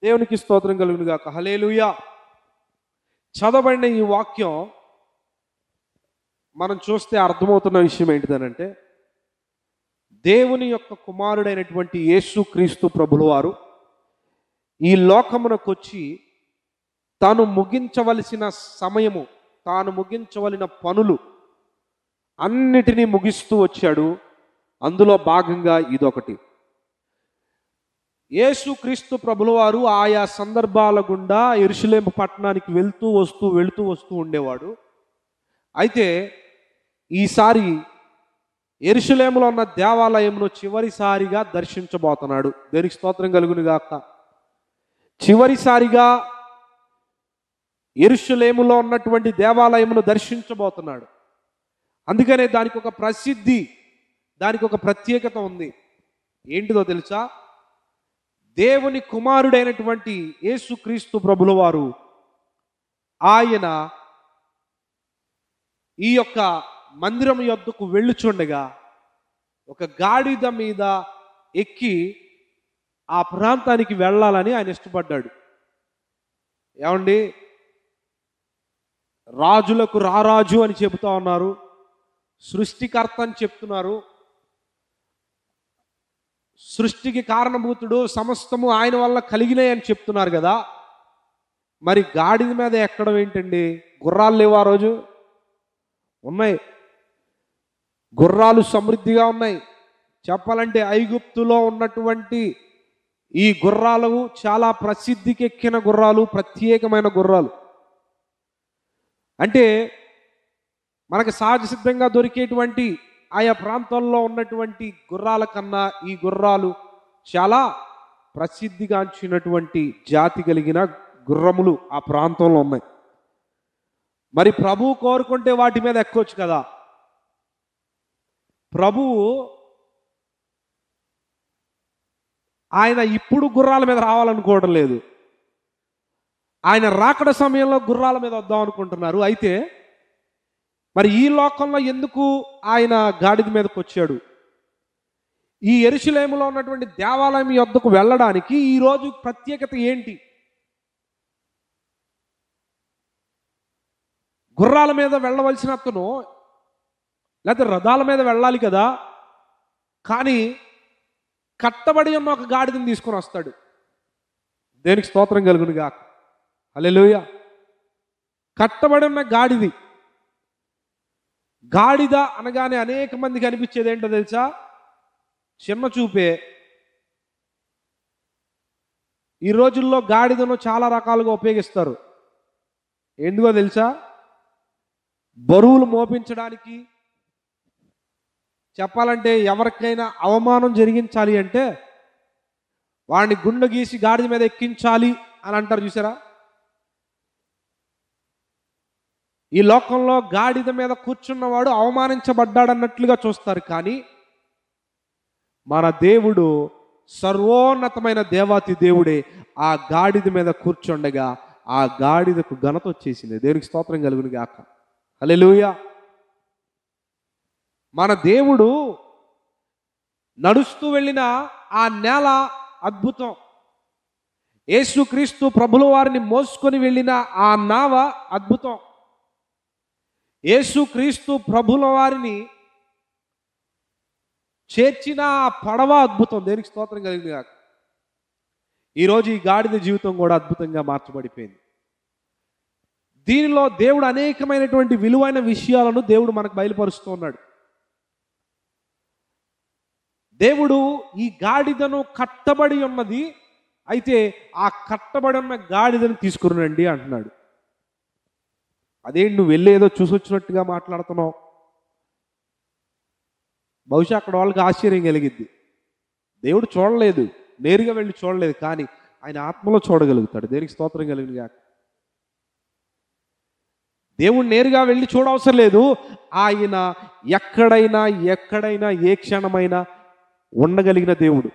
దేవునికి స్తోత్రం కలుగును గాక. హల్లెలూయా. చదవబడిన ఈ వాక్యం మనం చూస్తే అర్థమవుతున్న విషయం ఏంటిదనంటే, దేవుని యొక్క కుమారుడైనటువంటి యేసుక్రీస్తు ప్రభుల వారు ఈ లోకమునకొచ్చి తాను ముగించవలసిన సమయము, తాను ముగించవలసిన పనులు అన్నిటినీ ముగిస్తూ వచ్చాడు. అందులో భాగంగా ఇదొకటి. యేసుక్రీస్తు ప్రభుల వారు ఆయా సందర్భాల గుండా యెరూషలేము పట్టణానికి వెళ్తూ వస్తూ ఉండేవాడు. అయితే ఈసారి యెరూషలేములో ఉన్న దేవాలయమును చివరిసారిగా దర్శించబోతున్నాడు. దేనికి స్తోత్రం కలుగును గాక. చివరిసారిగా యెరూషలేములో ఉన్నటువంటి దేవాలయమును దర్శించబోతున్నాడు. అందుకనే దానికి ఒక ప్రసిద్ధి, దానికి ఒక ప్రత్యేకత ఉంది. ఏంటిదో తెలుసా? దేవుని కుమారుడైనటువంటి యేసుక్రీస్తు ప్రభుల వారు ఆయన ఈ యొక్క మందిరం యొద్దకు వెళ్ళుచుండగా ఒక గాడిద మీద ఎక్కి ఆ ప్రాంతానికి వెళ్ళాలని ఆయన ఇష్టపడ్డాడు. ఏమండి, రాజులకు రారాజు అని చెబుతా ఉన్నారు, సృష్టికర్త అని చెప్తున్నారు, సృష్టికి కారణభూతుడు, సమస్తము ఆయన వల్ల కలిగినాయి అని చెప్తున్నారు కదా. మరి గాడిద మీద ఎక్కడం ఏంటండి? గుర్రాలు లేవు ఆ రోజు? ఉన్నాయి. గుర్రాలు సమృద్ధిగా ఉన్నాయి. చెప్పాలంటే ఐగుప్తులో ఉన్నటువంటి ఈ గుర్రాలు చాలా ప్రసిద్ధికెక్కిన గుర్రాలు, ప్రత్యేకమైన గుర్రాలు. అంటే మనకు సహజ సిద్ధంగా దొరికేటువంటి ఆయా ప్రాంతాల్లో ఉన్నటువంటి గుర్రాల కన్నా ఈ గుర్రాలు చాలా ప్రసిద్ధిగాంచినటువంటి జాతి కలిగిన గుర్రములు ఆ ప్రాంతంలో ఉన్నాయి. మరి ప్రభువు కోరుకుంటే వాటి మీద ఎక్కొచ్చు కదా. ప్రభువు ఆయన ఇప్పుడు గుర్రాల మీద రావాలనుకోవడం లేదు. ఆయన రాకడ సమయంలో గుర్రాల మీద వద్దాం అనుకుంటున్నారు. అయితే మరి ఈ లోకంలో ఎందుకు ఆయన గాడిద మీదకి వచ్చాడు? ఈ యెరూషలేములో ఉన్నటువంటి దేవాలయం యొద్దకు వెళ్ళడానికి ఈరోజు ప్రత్యేకత ఏంటి? గుర్రాల మీద వెళ్ళవలసిన అతను లేకపోతే రథాల మీద వెళ్ళాలి కదా. కానీ కట్టబడి ఉన్న ఒక గాడిదని తీసుకొని వస్తాడు. దేనికి స్తోత్రం కలుగును గాక. హల్లెలూయా. కట్టబడి ఉన్న గాడిది. గాడిద అనగానే అనేక మందికి అనిపించేది ఏంటో తెలుసా? చిన్న చూపే. ఈ రోజుల్లో గాడిదను చాలా రకాలుగా ఉపయోగిస్తారు. ఎందుకో తెలుసా? బరువులు మోపించడానికి, చెప్పాలంటే ఎవరికైనా అవమానం జరిగించాలి అంటే వాడిని గుండె గీసి గాడిద మీద ఎక్కించాలి అని అంటారు, చూసారా? ఈ లోకంలో గాడిద మీద కూర్చున్నవాడు అవమానించబడ్డాడన్నట్లుగా చూస్తారు. కానీ మన దేవుడు సర్వోన్నతమైన దేవాతి దేవుడే ఆ గాడిద మీద కూర్చుండగా ఆ గాడిదకు ఘనత వచ్చేసింది. దేవునికి స్తోత్రం కలుగును గాక. హల్లెలూయా. మన దేవుడు నడుస్తూ వెళ్ళిన ఆ నేల అద్భుతం. యేసుక్రీస్తు ప్రభుల వారిని మోసుకొని వెళ్ళిన ఆ నావ అద్భుతం. యేసుక్రీస్తు ప్రభుల వారిని చేర్చిన ఆ పడవ అద్భుతం. దేనికి స్తోత్రం కలిగింది కాక. ఈరోజు ఈ గాడిద జీవితం కూడా అద్భుతంగా మార్చబడిపోయింది. దీనిలో దేవుడు అనేకమైనటువంటి విలువైన విషయాలను దేవుడు మనకు బయలుపరుస్తూ ఉన్నాడు. దేవుడు ఈ గాడిదను కట్టబడి ఉన్నది, అయితే ఆ కట్టబడి ఉన్న గాడిదను తీసుకురండి అంటున్నాడు. అదేంటి నువ్వు వెళ్ళి ఏదో చూసొచ్చినట్టుగా మాట్లాడుతున్నావు? బహుశా అక్కడ వాళ్ళకి ఆశ్చర్యం కలిగిద్ది. దేవుడు చూడలేదు, నేరుగా వెళ్ళి చూడలేదు, కానీ ఆయన ఆత్మలో చూడగలుగుతాడు. దేనికి స్తోత్రం కలిగింది కాక. దేవుడు నేరుగా వెళ్ళి చూడవసరం లేదు. ఆయన ఎక్కడైనా ఏ క్షణమైనా ఉండగలిగిన దేవుడు.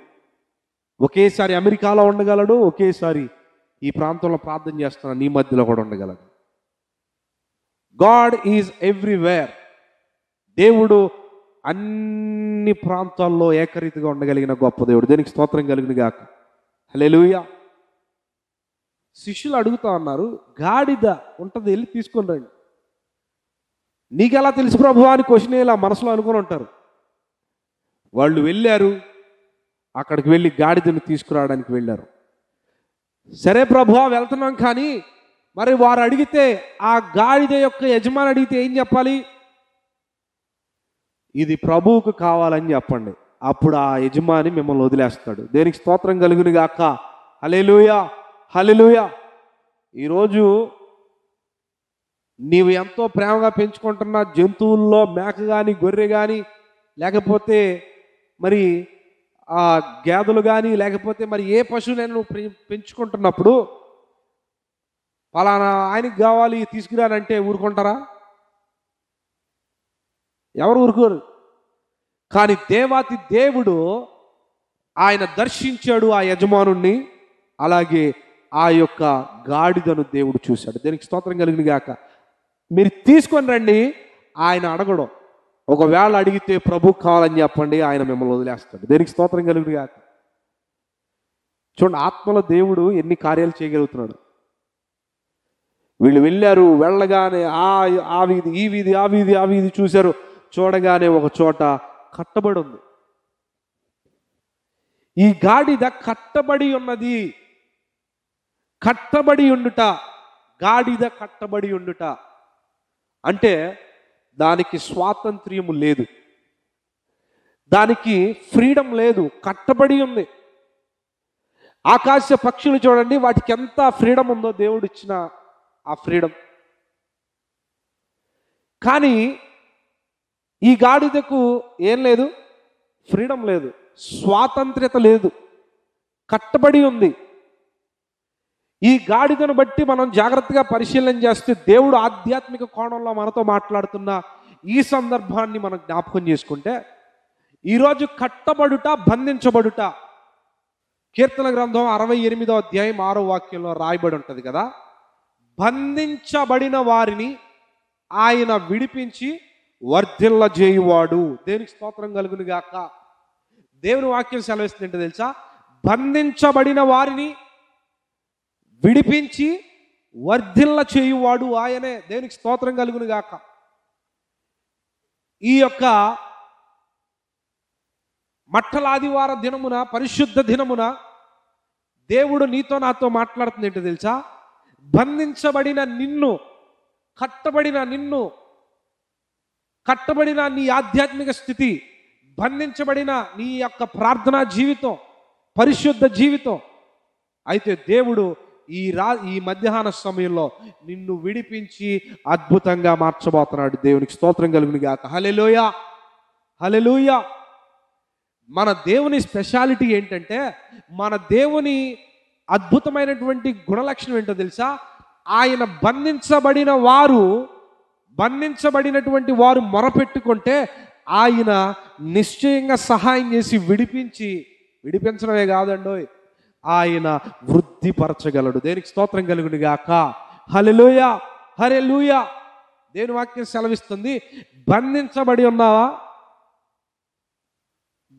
ఒకేసారి అమెరికాలో ఉండగలడు, ఒకేసారి ఈ ప్రాంతంలో ప్రార్థన చేస్తున్న నీ మధ్యలో కూడా ఉండగలడు. God is everywhere. దేవుడు అన్ని ప్రాంతాల్లో ఏకరీతిగా ఉండగలిగిన గొప్ప దేవుడు. దేనికి స్తోత్రం కలుగును గాక. హల్లెలూయా. శిష్యులు అడుగుతా ఉన్నారు, గాడిద ఉంటుంది, వెళ్ళి తీసుకొని రండి. నీకెలా తెలుసు ప్రభువా అని క్వశ్చన్ ఇలా మనసులో అనుకుని ఉంటారు. వాళ్ళు వెళ్ళారు, అక్కడికి వెళ్ళి గాడిదను తీసుకురావడానికి వెళ్ళారు. సరే ప్రభువా వెళ్తున్నాం, కానీ మరి వారు అడిగితే, ఆ గాడిద యొక్క యజమాని అడిగితే ఏం చెప్పాలి? ఇది ప్రభువుకు కావాలని చెప్పండి. అప్పుడు ఆ యజమాని మిమ్మల్ని వదిలేస్తాడు. దేనికి స్తోత్రం కలుగును గాక. హల్లెలూయా, హల్లెలూయా. ఈరోజు నీవు ఎంతో ప్రేమగా పెంచుకుంటున్న జంతువుల్లో మేక కానీ, గొర్రె కానీ, లేకపోతే మరి ఆ గేదెలు కానీ, లేకపోతే మరి ఏ పశువునైనా నువ్వు పెంచుకుంటున్నప్పుడు పలానా ఆయనకి కావాలి తీసుకురానంటే ఊరుకుంటారా? ఎవరు ఊరుకోరు. కానీ దేవాతి దేవుడు ఆయన దర్శించాడు ఆ యజమానుణ్ణి. అలాగే ఆ యొక్క గాడిదను దేవుడు చూశాడు. దీనికి స్తోత్రం కలిగిన గాక. మీరు తీసుకొని రండి, ఆయన అడగడం. ఒకవేళ అడిగితే ప్రభు కావాలని చెప్పండి, ఆయన మిమ్మల్ని వదిలేస్తాడు. దీనికి స్తోత్రం కలిగిన గాక. చూడండి, ఆత్మల దేవుడు ఎన్ని కార్యాలు చేయగలుగుతున్నాడు. వీళ్ళు వెళ్ళారు, వెళ్ళగానే ఆ వీధి, ఈ వీధి, ఆ వీధి, ఆ వీధి చూశారు. చూడగానే ఒక చోట కట్టబడి ఉంది. ఈ గాడిద కట్టబడి ఉన్నది. కట్టబడి ఉండుట, గాడిద కట్టబడి ఉండుట అంటే దానికి స్వాతంత్ర్యము లేదు, దానికి ఫ్రీడమ్ లేదు, కట్టబడి ఉంది. ఆకాశ పక్షులు చూడండి, వాటికి ఎంత ఫ్రీడమ్ ఉందో దేవుడు ఇచ్చిన ఆ ఫ్రీడమ్. కానీ ఈ గాడిదకు ఏం లేదు, ఫ్రీడమ్ లేదు, స్వాతంత్ర్యత లేదు, కట్టబడి ఉంది. ఈ గాడిదను బట్టి మనం జాగ్రత్తగా పరిశీలన చేస్తే దేవుడు ఆధ్యాత్మిక కోణంలో మనతో మాట్లాడుతున్న ఈ సందర్భాన్ని మనం జ్ఞాపకం చేసుకుంటే, ఈరోజు కట్టబడుట, బంధించబడుట, కీర్తన గ్రంథం 68వ అధ్యాయం 6వ వాక్యంలో రాయబడి ఉంటుంది కదా. బంధించబడిన వారిని ఆయన విడిపించి వర్ధిల్ల చేయువాడు. దేనికి స్తోత్రం కలుగును గాక. దేవుని వాక్యం సెలవిస్తుంది ఏంటో తెలుసా? బంధించబడిన వారిని విడిపించి వర్ధిల్ల చేయువాడు ఆయనే. దేవునికి స్తోత్రం కలుగును గాక. ఈ యొక్క మట్టల ఆదివార దినమున, పరిశుద్ధ దినమున దేవుడు నీతో నాతో మాట్లాడుతుంది ఏంటో తెలుసా? బంధించబడిన నిన్ను, కట్టబడిన నిన్ను, కట్టబడిన నీ ఆధ్యాత్మిక స్థితి, బంధించబడిన నీ యొక్క ప్రార్థనా జీవితం, పరిశుద్ధ జీవితం, అయితే దేవుడు ఈ మధ్యాహ్న సమయంలో నిన్ను విడిపించి అద్భుతంగా మార్చబోతున్నాడు. దేవునికి స్తోత్రం కలుగును గాక. హల్లెలూయా, హల్లెలూయా. మన దేవుని స్పెషాలిటీ ఏంటంటే, మన దేవుని అద్భుతమైనటువంటి గుణలక్షణం ఏంటో తెలుసా? ఆయన బంధించబడినటువంటి వారు మొరపెట్టుకుంటే ఆయన నిశ్చయంగా సహాయం చేసి విడిపించడమే కాదండోయ్, ఆయన వృద్ధిపరచగలడు. దేనికి స్తోత్రం కలుగును గాక. హల్లెలూయా, హల్లెలూయా. దేవుని వాక్యం సెలవిస్తుంది. బంధించబడి ఉన్నావా?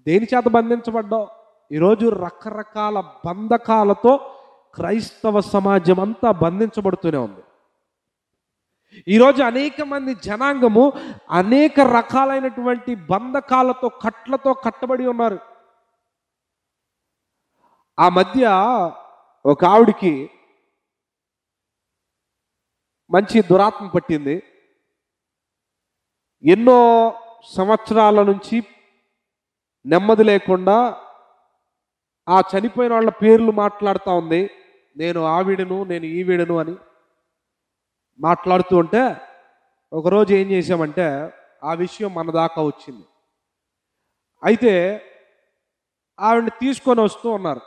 దేని చేత బంధించబడ్డావు? ఈరోజు రకరకాల బంధకాలతో క్రైస్తవ సమాజం అంతా బంధించబడుతూనే ఉంది. ఈరోజు అనేక మంది జనాంగము అనేక రకాలైనటువంటి బంధకాలతో, కట్లతో కట్టబడి ఉన్నారు. ఆ మధ్య ఒక ఆవిడికి మంచి దురాత్మ పట్టింది. ఎన్నో సంవత్సరాల నుంచి నెమ్మది లేకుండా ఆ చనిపోయిన వాళ్ళ పేర్లు మాట్లాడుతూ ఉంది. నేను ఆవిడను, నేను ఈవిడను అని మాట్లాడుతూ ఉంటే, ఒకరోజు ఏం చేసామంటే ఆ విషయం మన దాకా వచ్చింది. అయితే ఆవిడని తీసుకొని వస్తూ ఉన్నారు.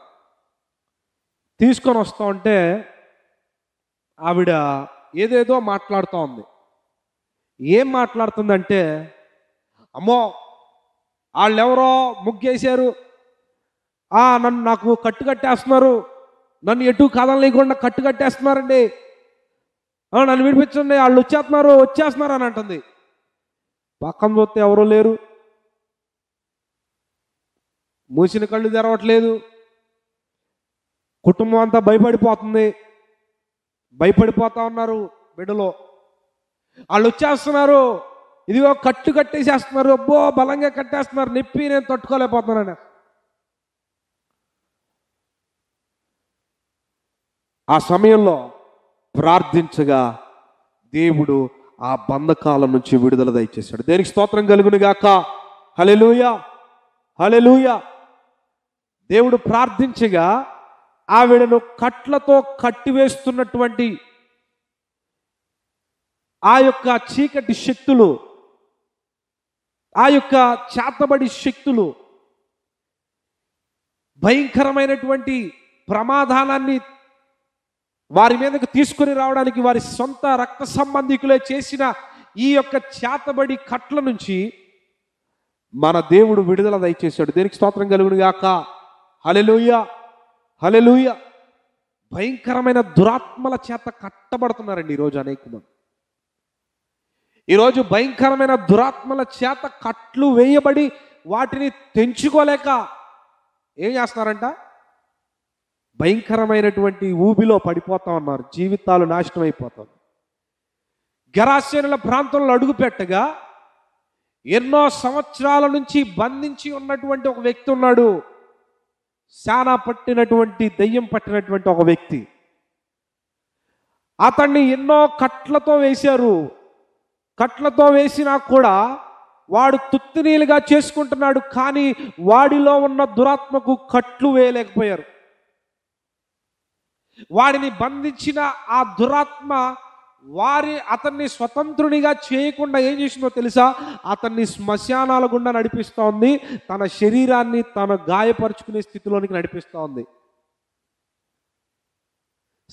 తీసుకొని వస్తూ ఉంటే ఆవిడ ఏదేదో మాట్లాడుతూ ఉంది. ఏం మాట్లాడుతుందంటే, అమ్మో వాళ్ళెవరో ముగ్గేశారు, నాకు కట్టేస్తున్నారు, నన్ను ఎటు కదలలేకుండా కట్టేస్తున్నారండి, నన్ను విడిపించండి, వాళ్ళు వచ్చేస్తున్నారు అని అంటుంది. పక్కన చూస్తే ఎవరూ లేరు, మూసిన కళ్ళు తెరవట్లేదు, కుటుంబం అంతా భయపడిపోతుంది. భయపడిపోతా ఉన్నారు బిడ్డలో. వాళ్ళు వచ్చేస్తున్నారు, ఇదిగో కట్టు కట్టేసేస్తున్నారు, అబ్బో బలంగా కట్టేస్తున్నారు, నొప్పి నేను తట్టుకోలేకపోతున్నాను. ఆ సమయంలో ప్రార్థించగా దేవుడు ఆ బంధకాల నుంచి విడుదల దయచేశాడు. దేనికి స్తోత్రం కలుగును గాక. హల్లెలూయా, హల్లెలూయా. దేవుడు ప్రార్థించగా ఆవిడను కట్లతో కట్టివేస్తున్నటువంటి ఆ యొక్క చీకటి శక్తులు, ఆ యొక్క చేతబడి శక్తులు భయంకరమైనటువంటి ప్రమాదాన్ని వారి మీదకు తీసుకొని రావడానికి వారి సొంత రక్త సంబంధికులే చేసిన ఈ యొక్క చేతబడి కట్ల నుంచి మన దేవుడు విడుదల దయచేశాడు. దేనికి స్తోత్రం కలుగును గాక. హల్లెలూయా, హల్లెలూయా. భయంకరమైన దురాత్మల చేత కట్టబడుతున్నారండి ఈరోజు అనేక మంది. ఈరోజు భయంకరమైన దురాత్మల చేత కట్లు వేయబడి వాటిని తెంచుకోలేక ఏం చేస్తున్నారంట, భయంకరమైనటువంటి ఊబిలో పడిపోతా ఉన్నారు, జీవితాలు నాశనం అయిపోతారు. గెరాసేనుల ప్రాంతంలో అడుగుపెట్టగా ఎన్నో సంవత్సరాల నుంచి బంధించి ఉన్నటువంటి ఒక వ్యక్తి ఉన్నాడు. శానా పట్టినటువంటి దెయ్యం పట్టినటువంటి ఒక వ్యక్తి. అతన్ని ఎన్నో కట్లతో వేశారు. కట్లతో వేసినా కూడా వాడు తుత్తినీలుగా చేసుకుంటున్నాడు, కానీ వాడిలో ఉన్న దురాత్మకు కట్లు వేయలేకపోయారు. వాడిని బంధించిన ఆ దురాత్మ అతన్ని స్వతంత్రునిగా చేయకుండా ఏం చేసిందో తెలుసా, అతన్ని శ్మశానాల గుండా నడిపిస్తూ ఉంది, తన శరీరాన్ని తన గాయపరుచుకునే స్థితిలోనికి నడిపిస్తూ ఉంది.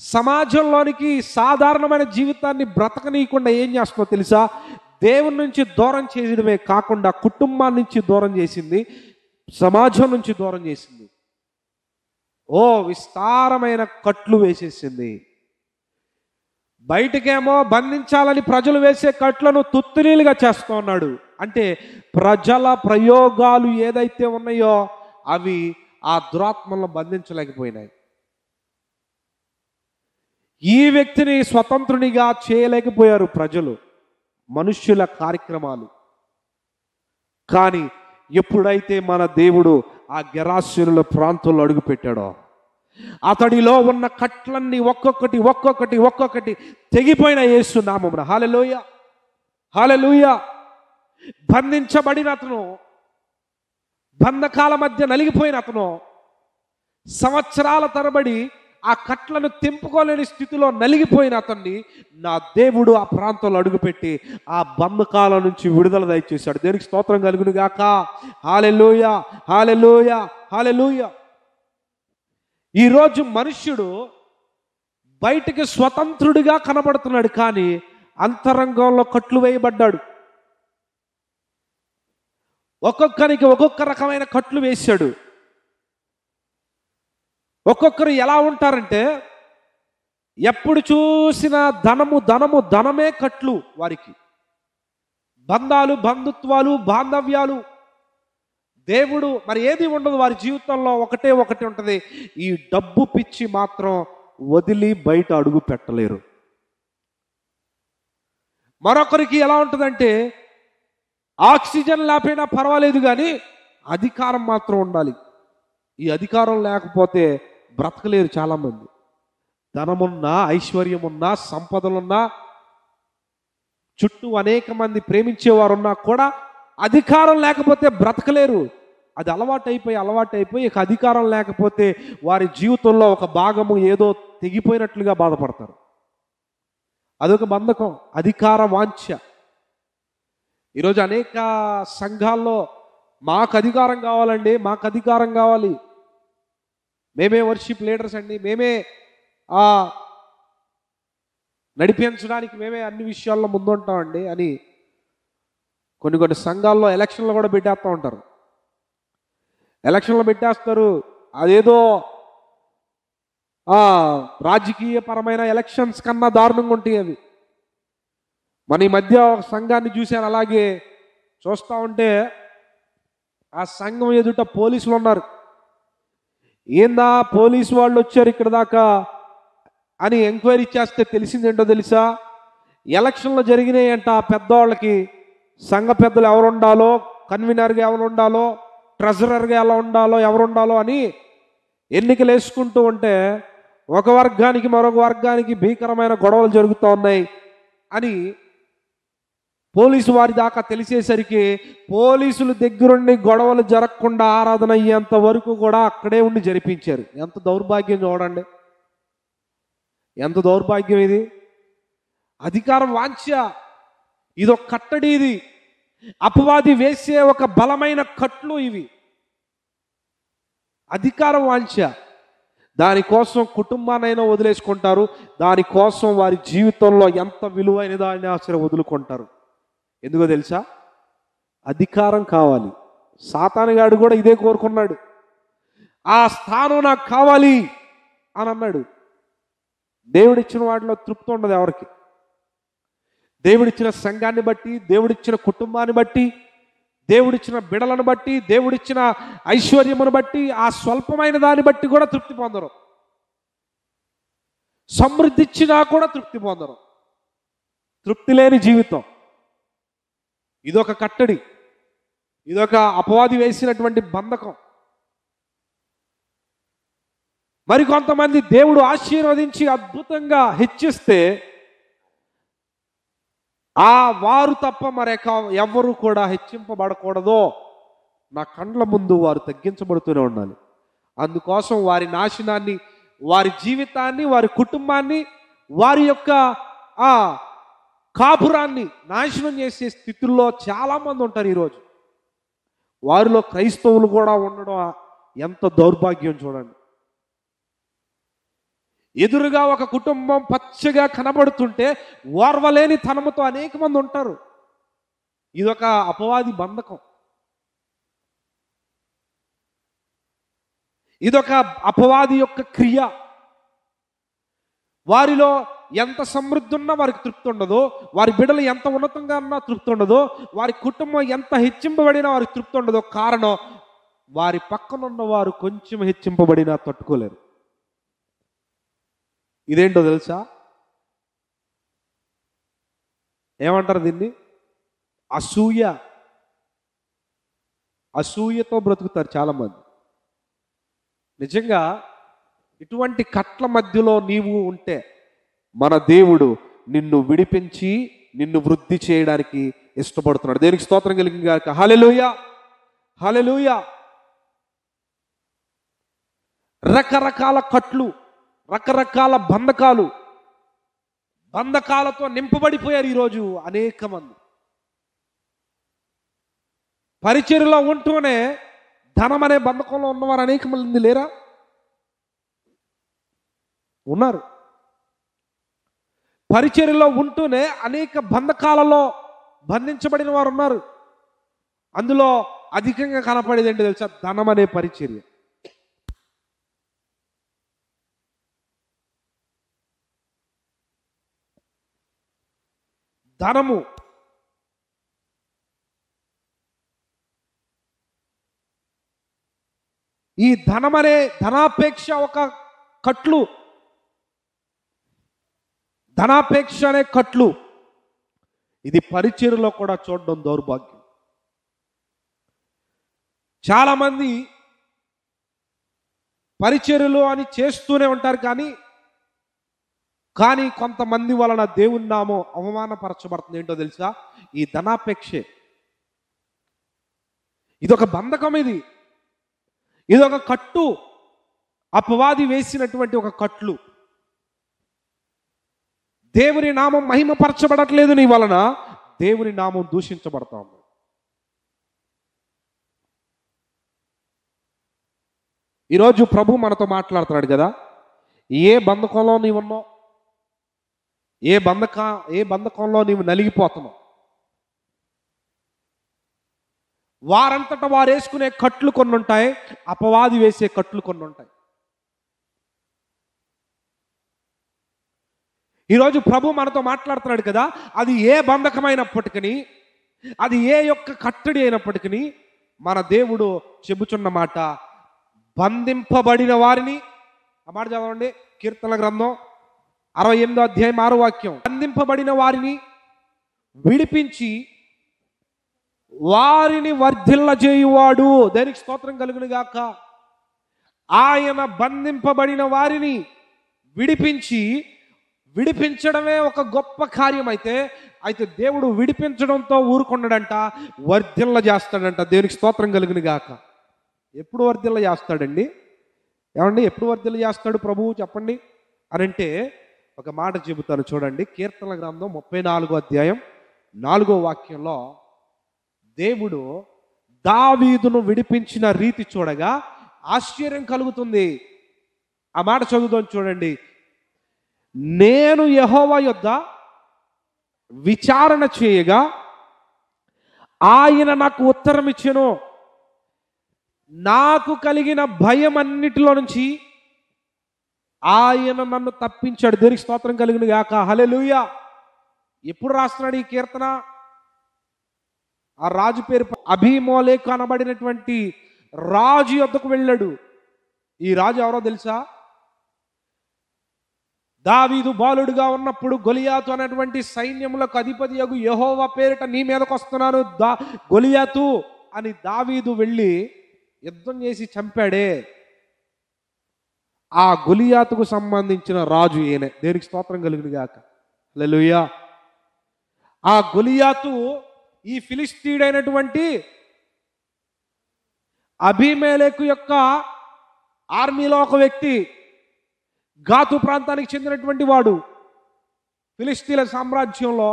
సమాజంలోనికి సాధారణమైన జీవితాన్ని బ్రతకనీయకుండా ఏం చేస్తుందో తెలుసా, దేవుని నుంచి దూరం చేయడమే కాకుండా కుటుంబాన్ని నుంచి దూరం చేసింది, సమాజం నుంచి దూరం చేసింది. విస్తారమైన కట్లు వేసేసింది. బయటకేమో బంధించాలని ప్రజలు వేసే కట్లను తుత్తినీలుగా చేస్తూ ఉన్నాడు. అంటే ప్రజల ప్రయోగాలు ఏదైతే ఉన్నాయో అవి ఆ దురాత్మలను బంధించలేకపోయినాయి. ఈ వ్యక్తిని స్వతంత్రునిగా చేయలేకపోయారు ప్రజలు, మనుష్యుల కార్యక్రమాలు. కానీ ఎప్పుడైతే మన దేవుడు ఆ గెరాసేనుల ప్రాంతంలో అడుగుపెట్టాడో అతడిలో ఉన్న కట్లన్నీ ఒక్కొక్కటి తెగిపోయిన యేసు నామమున. హల్లెలూయా, హల్లెలూయా. బంధించబడిన అతను, బంధకాల మధ్య నలిగిపోయిన అతను, సంవత్సరాల తరబడి ఆ కట్లను తెంపుకోలేని స్థితిలో నలిగిపోయిన అతన్ని నా దేవుడు ఆ ప్రాంతంలో అడుగుపెట్టి ఆ బంధకాల నుంచి విడుదల దయచేశాడు. దేనికి స్తోత్రం కలుగును గాక. హల్లెలూయా, హల్లెలూయా, హల్లెలూయా. ఈరోజు మనుష్యుడు బయటికి స్వతంత్రుడిగా కనబడుతున్నాడు, కానీ అంతరంగంలో కట్లు వేయబడ్డాడు. ఒక్కొక్కరికి ఒక్కొక్క రకమైన కట్లు వేశాడు. ఒక్కొక్కరు ఎలా ఉంటారంటే ఎప్పుడు చూసినా ధనమే కట్లు వారికి. బంధాలు, బంధుత్వాలు, బాంధవ్యాలు, దేవుడు మరి ఏది ఉండదు వారి జీవితంలో. ఒకటి ఉంటుంది, ఈ డబ్బు పిచ్చి మాత్రం వదిలి బయట అడుగు పెట్టలేరు. మరొకరికి ఎలా ఉంటుందంటే ఆక్సిజన్ లేకపోయినా పర్వాలేదు కానీ అధికారం మాత్రం ఉండాలి. ఈ అధికారం లేకపోతే బ్రతకలేరు చాలామంది. ధనమున్నా, ఐశ్వర్యమున్నా, సంపదలున్నా, చుట్టూ అనేక మంది ప్రేమించేవారున్నా కూడా అధికారం లేకపోతే బ్రతకలేరు. అది అలవాటైపోయి ఇక అధికారం లేకపోతే వారి జీవితంలో ఒక భాగము ఏదో తెగిపోయినట్లుగా బాధపడతారు. అదొక బంధకం, అధికార వాంఛ. ఈరోజు అనేక సంఘాల్లో మాకు అధికారం కావాలండి, మాకు అధికారం కావాలి, మేమే వర్షిప్ లీడర్స్ అండి, మేమే నడిపించడానికి మేమే అన్ని విషయాల్లో ముందుంటామండి అని కొన్ని సంఘాల్లో ఎలక్షన్లు కూడా పెట్టేస్తూ ఉంటారు. ఎలక్షన్లు పెట్టేస్తారు, అదేదో రాజకీయపరమైన ఎలక్షన్స్ కన్నా దారుణంగా ఉంటాయి అవి. మన ఈ మధ్య ఒక సంఘాన్ని చూశాను, అలాగే చూస్తూ ఉంటే ఆ సంఘం ఎదుట పోలీసులు ఉన్నారు. ఏందా పోలీసు వాళ్ళు వచ్చారు ఇక్కడ దాకా, అని ఎంక్వైరీ చేస్తే తెలిసిందేంటో తెలుసా? ఎలక్షన్లు జరిగినాయంట. ఆ పెద్దవాళ్ళకి సంఘ పెద్దలు ఎవరు ఉండాలో, కన్వీనర్గా ఎవరు ఉండాలో, ట్రెజరర్గా ఎలా ఉండాలో, ఎవరు ఉండాలో అని ఎన్నికలు వేసుకుంటూ ఉంటే ఒక వర్గానికి మరొక వర్గానికి భీకరమైన గొడవలు జరుగుతూ ఉన్నాయి అని పోలీసు వారి దాకా తెలిసేసరికి పోలీసుల దగ్గరుండి గొడవలు జరగకుండా ఆరాధన అయ్యేంత వరకు కూడా అక్కడే ఉండి జరిపించారు. ఎంత దౌర్భాగ్యం చూడండి, ఎంత దౌర్భాగ్యం ఇది! అధికారం వాంఛ, ఇదొక కట్టడి, ఇది అపవాది వేసే ఒక బలమైన కట్లు ఇవి. అధికారం వాంఛ, దానికోసం కుటుంబాన్నైనా వదిలేసుకుంటారు, దానికోసం వారి జీవితంలో ఎంత విలువైన దాన్ని అసలు వదులుకుంటారు. ఎందుకో తెలుసా? అధికారం కావాలి. సాతానుగాడు కూడా ఇదే కోరుకున్నాడు. ఆ స్థానం నాకు కావాలి అని అన్నాడు. దేవుడిచ్చిన వాటిలో తృప్తి ఉండదు ఎవరికి. దేవుడిచ్చిన సంఘాన్ని బట్టి, దేవుడిచ్చిన కుటుంబాన్ని బట్టి, దేవుడిచ్చిన బిడలను బట్టి, దేవుడిచ్చిన ఐశ్వర్యమును బట్టి, ఆ స్వల్పమైన దాన్ని బట్టి కూడా తృప్తి పొందరు. సమృద్ధి ఇచ్చినా కూడా తృప్తి పొందరు. తృప్తి లేని జీవితం. ఇదొక కట్టడి, ఇదొక అపవాది వేసినటువంటి బంధకం. మరికొంతమంది దేవుడు ఆశీర్వదించి అద్భుతంగా హెచ్చిస్తే ఆ వారు తప్ప మరొక ఎవరు కూడా హెచ్చింపబడకూడదో, నా కండ్ల ముందు వారు తగ్గించబడుతూనే ఉండాలి. అందుకోసం వారి నాశనాన్ని, వారి జీవితాన్ని, వారి కుటుంబాన్ని, వారి యొక్క ఆ కాపురాన్ని నాశనం చేసే స్థితుల్లో చాలామంది ఉంటారు ఈరోజు. వారిలో క్రైస్తవులు కూడా ఉండడం ఎంత దౌర్భాగ్యం చూడండి. ఎదురుగా ఒక కుటుంబం పచ్చగా కనబడుతుంటే ఓర్వలేని తనముతో అనేక మంది ఉంటారు. ఇదొక అపవాది బంధకం, ఇదొక అపవాది యొక్క క్రియ. వారిలో ఎంత సమృద్ధి ఉన్నా వారికి తృప్తి ఉండదు, వారి బిడ్డలు ఎంత ఉన్నతంగా ఉన్నా తృప్తి ఉండదు, వారి కుటుంబం ఎంత హెచ్చింపబడినా వారికి తృప్తి ఉండదు. కారణం, వారి పక్కనున్న వారు కొంచెం హెచ్చింపబడినా తట్టుకోలేరు. ఇదేంటో తెలుసా? ఏమంటారు దీన్ని? అసూయ. అసూయతో బ్రతుకుతారు చాలామంది. నిజంగా ఇటువంటి కట్ల మధ్యలో నీవు ఉంటే మన దేవుడు నిన్ను విడిపించి నిన్ను వృద్ధి చేయడానికి ఇష్టపడుతున్నాడు. దేనికి స్తోత్రం కలిగింది గాక. హల్లెలూయా, హల్లెలూయా. రకరకాల కట్లు, రకరకాల బంధకాలతో నింపబడిపోయారు ఈరోజు అనేక మంది. పరిచర్యలో ఉంటూనే ధనం అనే బంధకంలో ఉన్నవారు అనేక మంది లేరా? ఉన్నారు. పరిచర్యలో ఉంటూనే అనేక బంధకాలలో బంధించబడిన వారు ఉన్నారు. అందులో అధికంగా కనపడేది ఏంటి తెలుసా? ధనం అనే పరిచర్య. ధనము, ఈ ధనమనే ధనాపేక్ష ఒక కట్లు, ధనాపేక్ష అనే కట్లు. ఇది పరిచర్యలో కూడా చూడడం దౌర్భాగ్యం. చాలామంది పరిచర్యలు అని చేస్తూనే ఉంటారు, కానీ కొంతమంది వలన దేవుని నామం అవమానపరచబడుతుంది. ఏంటో తెలుసా? ఈ ధనాపేక్షే. ఇదొక బంధకం, ఇదొక కట్టు, అపవాది వేసినటువంటి ఒక కట్లు. దేవుని నామం మహిమపరచబడట్లేదు నీ వలన, దేవుని నామం దూషించబడతా ఉంది. ఈరోజు ప్రభు మనతో మాట్లాడుతున్నాడు కదా, ఏ బంధకంలో నీవున్నావు, ఏ బంధకంలో నీవు నలిగిపోతున్నావు. వారంతటా వారు వేసుకునే కట్లు కొన్ని ఉంటాయి, అపవాది వేసే కట్లు కొన్ని ఉంటాయి. ఈరోజు ప్రభు మనతో మాట్లాడుతున్నాడు కదా, అది ఏ బంధకమైనప్పటికీ, అది ఏ యొక్క కట్టడి అయినప్పటికీ, మన దేవుడు చెబుతున్న మాట, బంధింపబడిన వారిని, ఆ మాట చదవండి, కీర్తన గ్రంథం 68వ అధ్యాయం 6వ వాక్యం, బంధింపబడిన వారిని విడిపించి వారిని వర్ధిల్లజేయువాడు. దేనికి స్తోత్రం కలుగును గాక. ఆయన బంధింపబడిన వారిని విడిపించడమే ఒక గొప్ప కార్యం. అయితే దేవుడు విడిపించడంతో ఊరుకున్నాడంట, వర్ధిల్ల చేస్తాడంట. దేవునికి స్తోత్రం కలుగును గాక. ఎప్పుడు వర్ధిల్ల చేస్తాడండి? ఏమండి, ఎప్పుడు వర్ధిల్ల చేస్తాడు ప్రభువు చెప్పండి అని అంటే ఒక మాట చెబుతాను చూడండి. కీర్తనల గ్రంథం 34వ అధ్యాయం 4వ వాక్యంలో దేవుడు దావీదును విడిపించిన రీతి చూడగా ఆశ్చర్యం కలుగుతుంది. ఆ మాట చదువుతాను చూడండి. నేను యెహోవా యొద్ద విచారణ చేయగా ఆయన నాకు ఉత్తరం ఇచ్చెను. నాకు కలిగిన భయం అన్నిటిలో నుంచి ఆయన నన్ను తప్పించాడు. దేనికి స్తోత్రం కలుగును గాక. హల్లెలూయా. ఎప్పుడు రాస్తున్నాడు ఈ కీర్తన? ఆ రాజు పేరు అబీమోలెకు అనబడినటువంటి రాజు యొద్దకు వెళ్ళాడు. ఈ రాజు ఎవరో తెలుసా? దావీదు బాలుడుగా ఉన్నప్పుడు గొలియాతు అనేటువంటి సైన్యములకు అధిపతియగు యెహోవా పేరిట నీ మీదకు వస్తున్నాను గొలియాతు అని దావీదు వెళ్ళి యుద్ధం చేసి చంపాడే, ఆ గొలియాతుకు సంబంధించిన రాజు ఈయనే. దేనికి స్తోత్రం కలుగును గాక. హల్లెలూయా. ఆ గొలియాతు ఈ ఫిలిస్తీయుడైనటువంటి అబీమెలెకు యొక్క ఆర్మీలో ఒక వ్యక్తి, గాతు ప్రాంతానికి చెందినటువంటి వాడు. ఫిలిస్తీన్ల సామ్రాజ్యంలో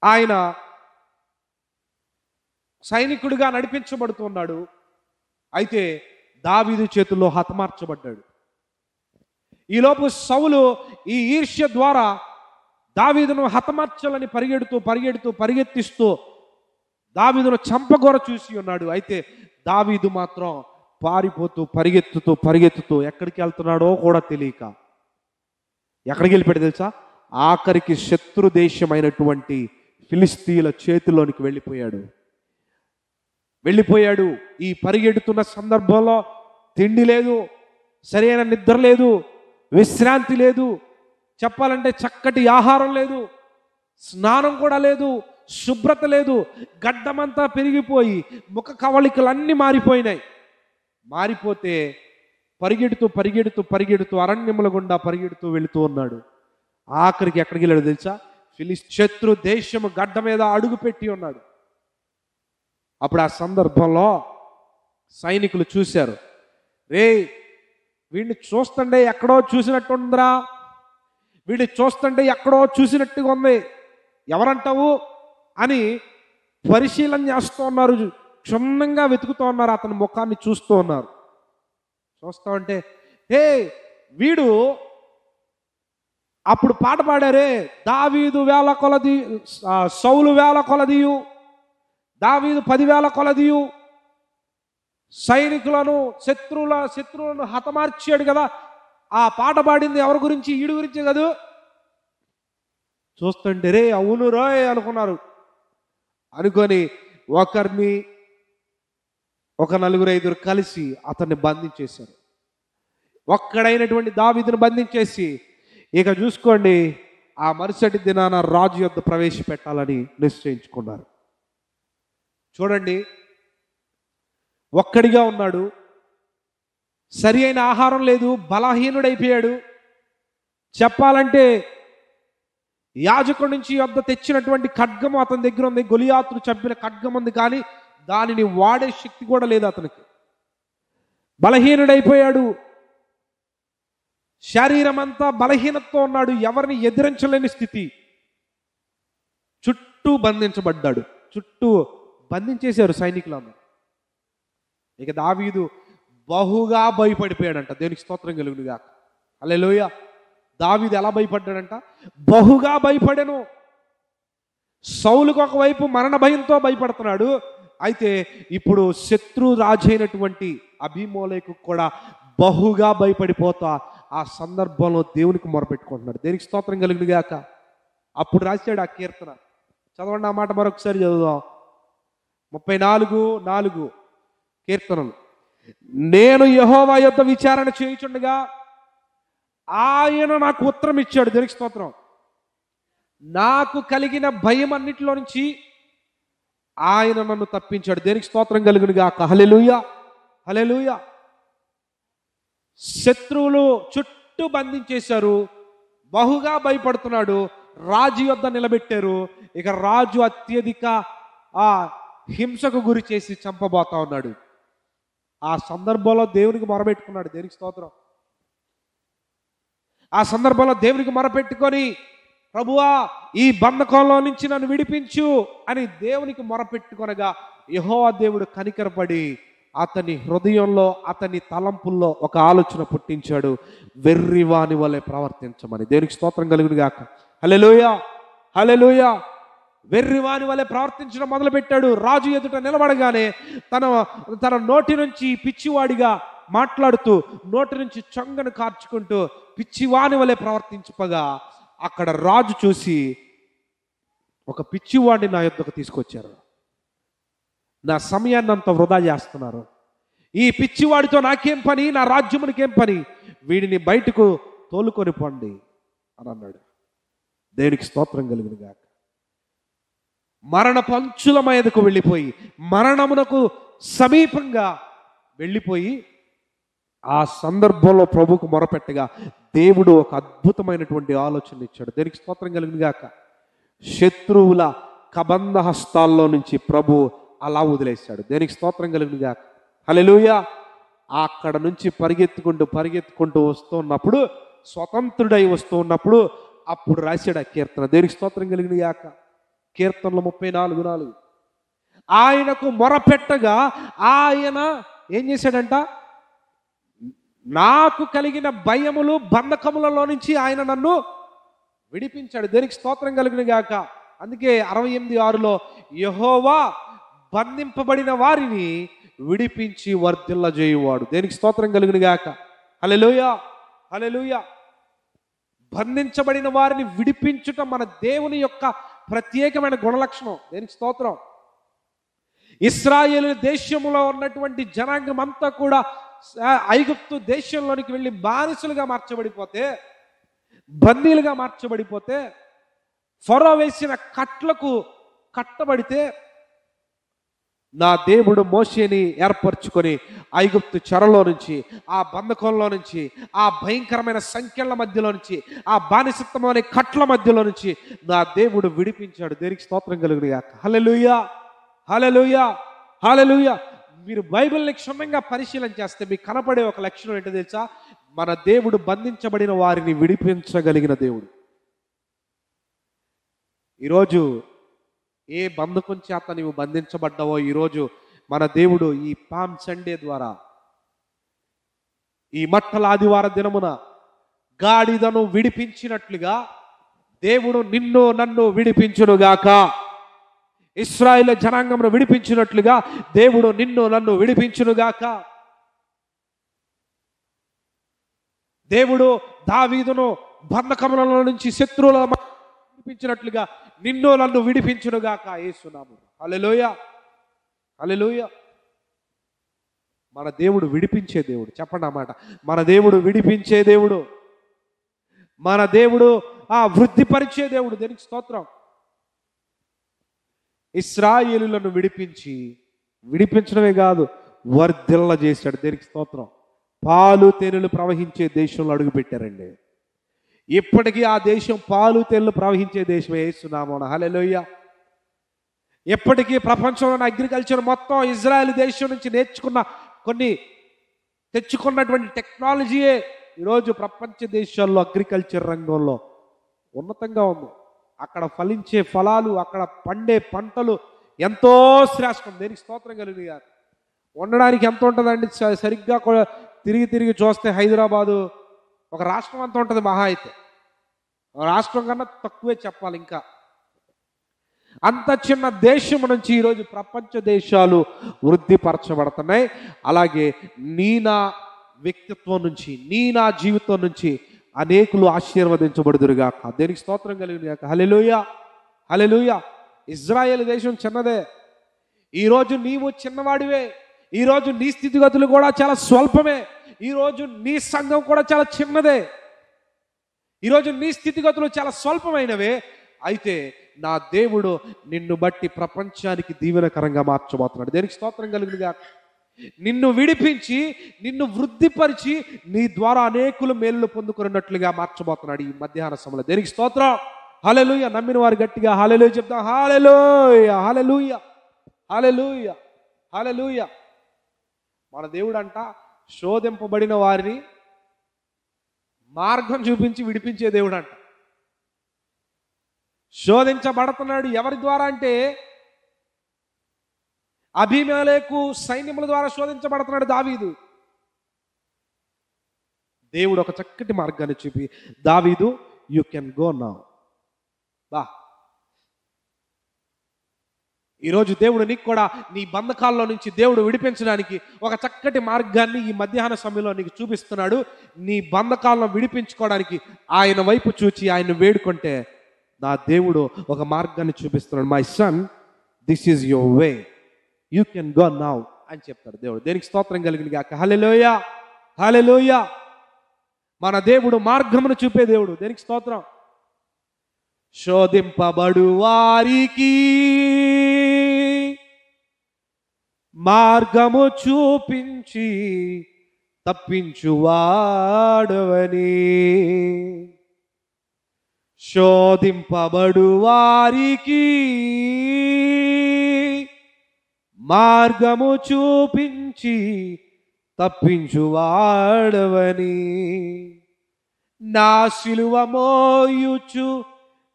ఆయన సైనికుడిగా నడిపించబడుతున్నాడు. అయితే దావీదు చేతుల్లో హతమార్చబడ్డాడు. ఈలోపు సౌలు ఈ ఈర్ష్య ద్వారా దావీదును హతమార్చాలని పరిగెత్తిస్తూ దావీదును చంపగోర చూసి ఉన్నాడు. అయితే దావీదు మాత్రం పరిగెత్తుతూ ఎక్కడికి వెళ్తున్నాడో కూడా తెలియక ఎక్కడికి వెళ్ళిపోయాడు తెలుసా? ఆఖరికి శత్రు దేశమైనటువంటి ఫిలిస్తీన్ల చేతిలోనికి వెళ్ళిపోయాడు. ఈ పరిగెడుతున్న సందర్భంలో తిండి లేదు, సరైన నిద్ర లేదు, విశ్రాంతి లేదు, చెప్పాలంటే చక్కటి ఆహారం లేదు, స్నానం కూడా లేదు, శుభ్రత లేదు. గడ్డమంతా పెరిగిపోయి ముఖ కవళికలన్నీ మారిపోతే పరిగెడుతూ అరణ్యముల గుండా వెళుతూ ఉన్నాడు. ఆఖరికి ఎక్కడికి వెళ్ళాడు తెలుసా? శత్రు దేశము గడ్డ మీద అడుగు పెట్టి ఉన్నాడు. అప్పుడు ఆ సందర్భంలో సైనికులు చూశారు, రే వీడిని చూస్తుంటే ఎక్కడో చూసినట్టుందిరా, వీడిని చూస్తుంటే ఎక్కడో చూసినట్టుగా ఉంది, ఎవరంటావు అని పరిశీలన చేస్తూ ఉన్నారు. క్షుణ్ణంగా వెతుకుతూ ఉన్నారు, అతని ముఖాన్ని చూస్తూ ఉన్నారు. చూస్తూ ఉంటే వీడు అప్పుడు పాట పాడారే, దావీదు వేల కొలది, సౌలు వేల కొలదియు, దావీదు 10,000 కొలదియు సైనికులను శత్రువులను హతమార్చాడు కదా. ఆ పాట పాడింది ఎవరి గురించి? ఈడు గురించే కదా. చూస్తుంటే రే అవును రోయ్ అనుకొని ఒకరిని ఒక 4-5 కలిసి అతన్ని బంధించేశారు. ఒక్కడైనటువంటి దావీదును బంధించేసి ఇక చూసుకోండి, ఆ మరుసటి దినాన రాజు యొద్ద ప్రవేశపెట్టాలని నిశ్చయించుకున్నారు. చూడండి, ఒక్కడిగా ఉన్నాడు, సరి అయిన ఆహారం లేదు, బలహీనుడైపోయాడు. చెప్పాలంటే యాజకుడి నుంచి యొద్ద తెచ్చినటువంటి ఖడ్గము అతని దగ్గర ఉంది, గొలియాతును చంపిన ఖడ్గం ఉంది, కానీ దానిని వాడే శక్తి కూడా లేదు అతనికి. బలహీనుడైపోయాడు, శరీరం అంతా బలహీనతతో ఉన్నాడు, ఎవరిని ఎదిరించలేని స్థితి. చుట్టూ బంధించేశారు సైనికులందరూ. ఇక దావీదు బహుగా భయపడిపోయాడంట. దేవునికి స్తోత్రం కలుగును గాక. హల్లెలూయా. దావీదు ఎలా భయపడ్డాడంట? బహుగా భయపడెను. సౌలుకు ఒకవైపు మరణ భయంతో భయపడుతున్నాడు, అయితే ఇప్పుడు శత్రు రాజైనటువంటి అబీమోలెకు కూడా బహుగా భయపడిపోతా ఆ సందర్భంలో దేవునికి మొరపెట్టుకుంటున్నాడు. దేనికి స్తోత్రం కలుగును గాక. అప్పుడు రాశాడు ఆ కీర్తన. చదవండి ఆ మాట మరొకసారి చదువుదాం. 34:4 కీర్తనలు. నేను యెహోవా యొద్ద విచారణ చేయుచుండగా ఆయన నాకు ఉత్తరం ఇచ్చాడు. దేవునికి స్తోత్రం. నాకు కలిగిన భయం అన్నిటిలో నుంచి ఆయన నన్ను తప్పించాడు. దేనికి స్తోత్రం కలుగును గాక. హల్లెలూయా, హల్లెలూయా. శత్రువులు చుట్టూ బంధించేశారు, బహుగా భయపడుతున్నాడు. రాజు యొద్ద నిలబెట్టారు. ఇక రాజు అత్యధిక హింసకు గురి చేసి చంపబోతా ఉన్నాడు. ఆ సందర్భంలో దేవునికి మొరపెట్టుకున్నాడు. దేనికి స్తోత్రం. ఆ సందర్భంలో దేవునికి మొరపెట్టుకొని, ప్రభువా ఈ బంధకంలో నుంచి నన్ను విడిపించు అని దేవునికి మొరపెట్టుకొనగా యెహోవా దేవుడు కనికరపడి అతని హృదయంలో, అతని తలంపుల్లో ఒక ఆలోచన పుట్టించాడు. వెర్రివాని వలె ప్రవర్తించమని. దేవునికి స్తోత్రం కలుగును గాక. హల్లెలూయా, హల్లెలూయా. వెర్రివాని వలె ప్రవర్తించడం మొదలుపెట్టాడు. రాజు ఎదుట నిలబడగానే తన నోటి నుంచి పిచ్చివాడిగా మాట్లాడుతూ, నోటి నుంచి చొంగను కార్చుకుంటూ పిచ్చివాని వలె ప్రవర్తించగా అక్కడ రాజు చూసి, ఒక పిచ్చివాడిని నా యొద్దకు తీసుకొచ్చారు, నా సమయాన్ని అంతా వృధా చేస్తున్నారు, ఈ పిచ్చివాడితో నాకేం పని, నా రాజ్యమునికేం పని, వీడిని బయటకు తోలుకొని పండి అని అన్నాడు. దేవునికి స్తోత్రం కలుగును గాక. మరణ పంచుల మీదకు వెళ్ళిపోయి, మరణమునకు సమీపంగా వెళ్ళిపోయి ఆ సందర్భంలో ప్రభుకు మొరపెట్టగా దేవుడు ఒక అద్భుతమైనటువంటి ఆలోచన ఇచ్చాడు. దేనికి స్తోత్రం కలుగును గాక. శత్రువుల కబంధ హస్తాల్లో నుంచి ప్రభు అలా వదిలేశాడు. దేనికి స్తోత్రం కలుగును గాక. హల్లెలూయా. అక్కడ నుంచి పరిగెత్తుకుంటూ వస్తున్నప్పుడు, స్వతంత్రుడై వస్తూ ఉన్నప్పుడు అప్పుడు రాశాడు ఆ కీర్తన. దేనికి స్తోత్రం కలుగును గాక. కీర్తనలు 34:4. ఆయనకు మొరపెట్టగా ఆయన ఏం చేశాడంట, నాకు కలిగిన భయములు, బంధకములలో నుంచి ఆయన నన్ను విడిపించాడు. దేనికి స్తోత్రం కలుగును గాక. అందుకే 68:6లో యెహోవా బంధింపబడిన వారిని విడిపించి వర్ధిల్లజేయువాడు. దేనికి స్తోత్రం కలుగును గాక. హల్లెలూయా, హల్లెలూయా. బంధించబడిన వారిని విడిపించుట మన దేవుని యొక్క ప్రత్యేకమైన గుణలక్షణం. దేనికి స్తోత్రం. ఇశ్రాయేలు దేశంలో ఉన్నటువంటి జనాంగం అంతా కూడా ఐగుప్తు దేశంలోనికి వెళ్ళి బానిసలుగా మార్చబడిపోతే, బందీలుగా మార్చబడిపోతే, ఫరో వేసిన కట్లకు కట్టబడితే, నా దేవుడు మోషేని ఏర్పరచుకొని ఐగుప్తు చెరలో నుంచి, ఆ బంధకంలో నుంచి, ఆ భయంకరమైన సంఖ్యల మధ్యలో నుంచి, ఆ బానిసత్వం అనే కట్ల మధ్యలో నుంచి నా దేవుడు విడిపించాడు. దేనికి స్తోత్రం కలుగును గాక. హల్లెలూయా, హల్లెలూయా, హల్లెలూయా. మీరు బైబిల్ని క్షుణ్ణంగా పరిశీలన చేస్తే మీకు కనపడే ఒక లక్షణం ఏంటో తెలుసా? మన దేవుడు బంధించబడిన వారిని విడిపించగలిగిన దేవుడు. ఈరోజు ఏ బంధకం చేత నీవు బంధించబడ్డావో, ఈరోజు మన దేవుడు ఈ పామ్ సండే ద్వారా, ఈ మట్టల ఆదివార దినమున గాడిదను విడిపించినట్లుగా దేవుడు నిన్ను నన్ను విడిపించునుగాక. ఇశ్రాయేలు జనాంగమును విడిపించినట్లుగా దేవుడు నిన్ను నన్ను విడిపించునుగాక. దేవుడు దావీదును బంధకములలో నుంచి, శత్రువుల విడిపించినట్లుగా నిన్ను నన్ను విడిపించునుగాక యేసు నామమున. హల్లెలూయా, హల్లెలూయా. మన దేవుడు విడిపించే దేవుడు. చెప్పండి అన్నమాట. మన దేవుడు విడిపించే దేవుడు. మన దేవుడు వృద్ధిపరిచే దేవుడు. దేనికి స్తోత్రం. ఇశ్రాయేలులను విడిపించడమే కాదు, వర్ధిల్ల చేశాడు. దేనికి స్తోత్రం. పాలు తేనెలు ప్రవహించే దేశంలో అడుగు పెట్టారండి. ఇప్పటికీ ఆ దేశం పాలు తేనెలు ప్రవహించే దేశమే యేసు నామమున. హల్లెలూయా. ఎప్పటికీ ప్రపంచంలోని అగ్రికల్చర్ మొత్తం ఇజ్రాయెల్ దేశం నుంచి తెచ్చుకున్నటువంటి టెక్నాలజీయే ఈరోజు ప్రపంచ దేశాల్లో అగ్రికల్చర్ రంగంలో ఉన్నతంగా ఉంది. అక్కడ ఫలించే ఫలాలు, అక్కడ పండే పంటలు ఎంతో శ్రేష్టం. దేనికి స్తోత్రం కలుగును గాక. ఉండడానికి ఎంత ఉంటుందండి? సరిగ్గా తిరిగి చూస్తే హైదరాబాదు ఒక రాష్ట్రం అంతా ఉంటుంది మహా అయితే. రాష్ట్రం కన్నా తక్కువే చెప్పాలి. ఇంకా అంత చిన్న దేశం నుంచి ఈరోజు ప్రపంచ దేశాలు వృద్ధిపరచబడుతున్నాయి. అలాగే నా వ్యక్తిత్వం నుంచి, నా జీవితం నుంచి అనేకులు ఆశీర్వదించబడుదురుగాక. దేనికి స్తోత్రం కలుగును గాక. హల్లెలూయా, హల్లెలూయా. ఇజ్రాయేల్ దేశం చిన్నదే. ఈరోజు నీవు చిన్నవాడివే. ఈరోజు నీ స్థితిగతులు కూడా చాలా స్వల్పమే. ఈరోజు నీ సంఘం కూడా చాలా చిన్నదే. ఈరోజు నీ స్థితిగతులు చాలా స్వల్పమైనవే, అయితే నా దేవుడు నిన్ను బట్టి ప్రపంచానికి దీవెనకరంగా మార్చబోతున్నాడు. దేనికి స్తోత్రం కలుగునుగా. నిన్ను విడిపించి, నిన్ను వృద్ధిపరిచి, నీ ద్వారా అనేకులు మేలు పొందుకున్నట్లుగా మార్చబోతున్నాడు ఈ మధ్యాహ్న సమయంలో. దేనికి స్తోత్రం. హల్లెలూయా. నమ్మిన వారు గట్టిగా హల్లెలూయా చెప్తాం. హల్లెలూయా, హల్లెలూయా, హల్లెలూయా, హల్లెలూయా. మన దేవుడు అంట శోధింపబడిన వారిని మార్గం చూపించి విడిపించే దేవుడు అంట. శోధించబడుతున్నాడు ఎవరి ద్వారా అంటే అబీమెలెకు సైన్యముల ద్వారా శోధించబడుతున్నాడు దావీదు. దేవుడు ఒక చక్కటి మార్గాన్ని చూపి, దావీదు యు కెన్ గో నౌ. బా, ఈరోజు దేవుడు నీకు కూడా నీ బంధకాల్లో నుంచి దేవుడు విడిపించడానికి ఒక చక్కటి మార్గాన్ని ఈ మధ్యాహ్న సమయంలో నీకు చూపిస్తున్నాడు. నీ బంధకాలను విడిపించుకోవడానికి ఆయన వైపు చూచి ఆయన వేడుకుంటే నా దేవుడు ఒక మార్గాన్ని చూపిస్తున్నాడు. My son, this is your way, you can go now అని చెప్తాడు దేవుడు. దేనికి స్తోత్రం కలిగిన గాక. హల్లెలూయా, హల్లెలూయా. మన దేవుడు మార్గమును చూపే దేవుడు. దేనికి స్తోత్రం. శోధింపబడు వారికి మార్గము చూపించి తప్పించువాడవని, శోధింపబడు వారికి మార్గము చూపించి తప్పించువాడవని, నా సిలువ మోయుచు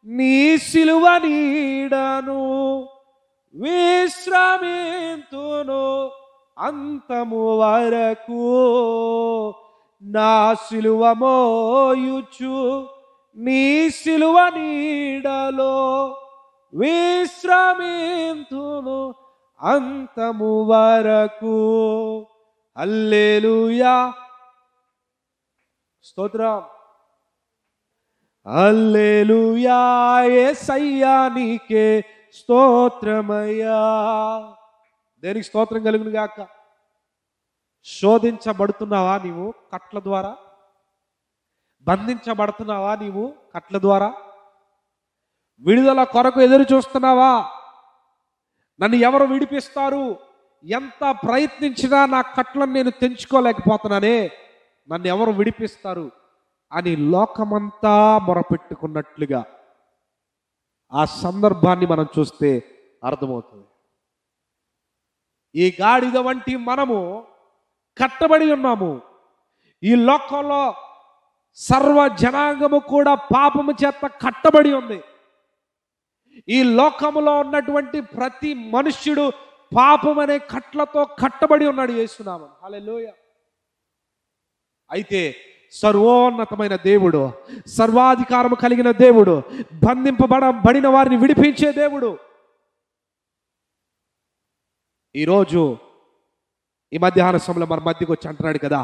నీ సిలువ నీడను విశ్రమింతును అంతము వరకు, నా సిలువ మోయుచు నీ సిలువ నీడలో విశ్రమింతును అంతము వరకు. హల్లెలూయా, స్తోత్రం. హల్లెలూయా, యేసయ్యా నీకే స్తోత్రమయ్యా. దేనికి స్తోత్రం కలుగును గాక. శోధించబడుతున్నావా నీవు కట్ల ద్వారా? బంధించబడుతున్నావా నీవు కట్ల ద్వారా? విడుదల కొరకు ఎదురు చూస్తున్నావా? నన్ను ఎవరు విడిపిస్తారు? ఎంత ప్రయత్నించినా నా కట్లను నేను తెంచుకోలేకపోతున్నానే, నన్ను ఎవరు విడిపిస్తారు అని లోకమంతా మొరపెట్టుకున్నట్లుగా ఆ సందర్భాన్ని మనం చూస్తే అర్థమవుతుంది. ఈ గాడిద వంటి మనము కట్టబడి ఉన్నాము. ఈ లోకంలో సర్వ జనాంగము కూడా పాపము చేత కట్టబడి ఉంది. ఈ లోకములో ఉన్నటువంటి ప్రతి మనుష్యుడు పాపం అనే కట్లతో కట్టబడి ఉన్నాడు. యేసునామం. హల్లెలూయా. అయితే సర్వోన్నతమైన దేవుడు, సర్వాధికారము కలిగిన దేవుడు, బంధింపబడిన వారిని విడిపించే దేవుడు ఈరోజు ఈ మధ్యాహ్న సమయంలో మన మధ్యకు వచ్చి అంటున్నాడు కదా,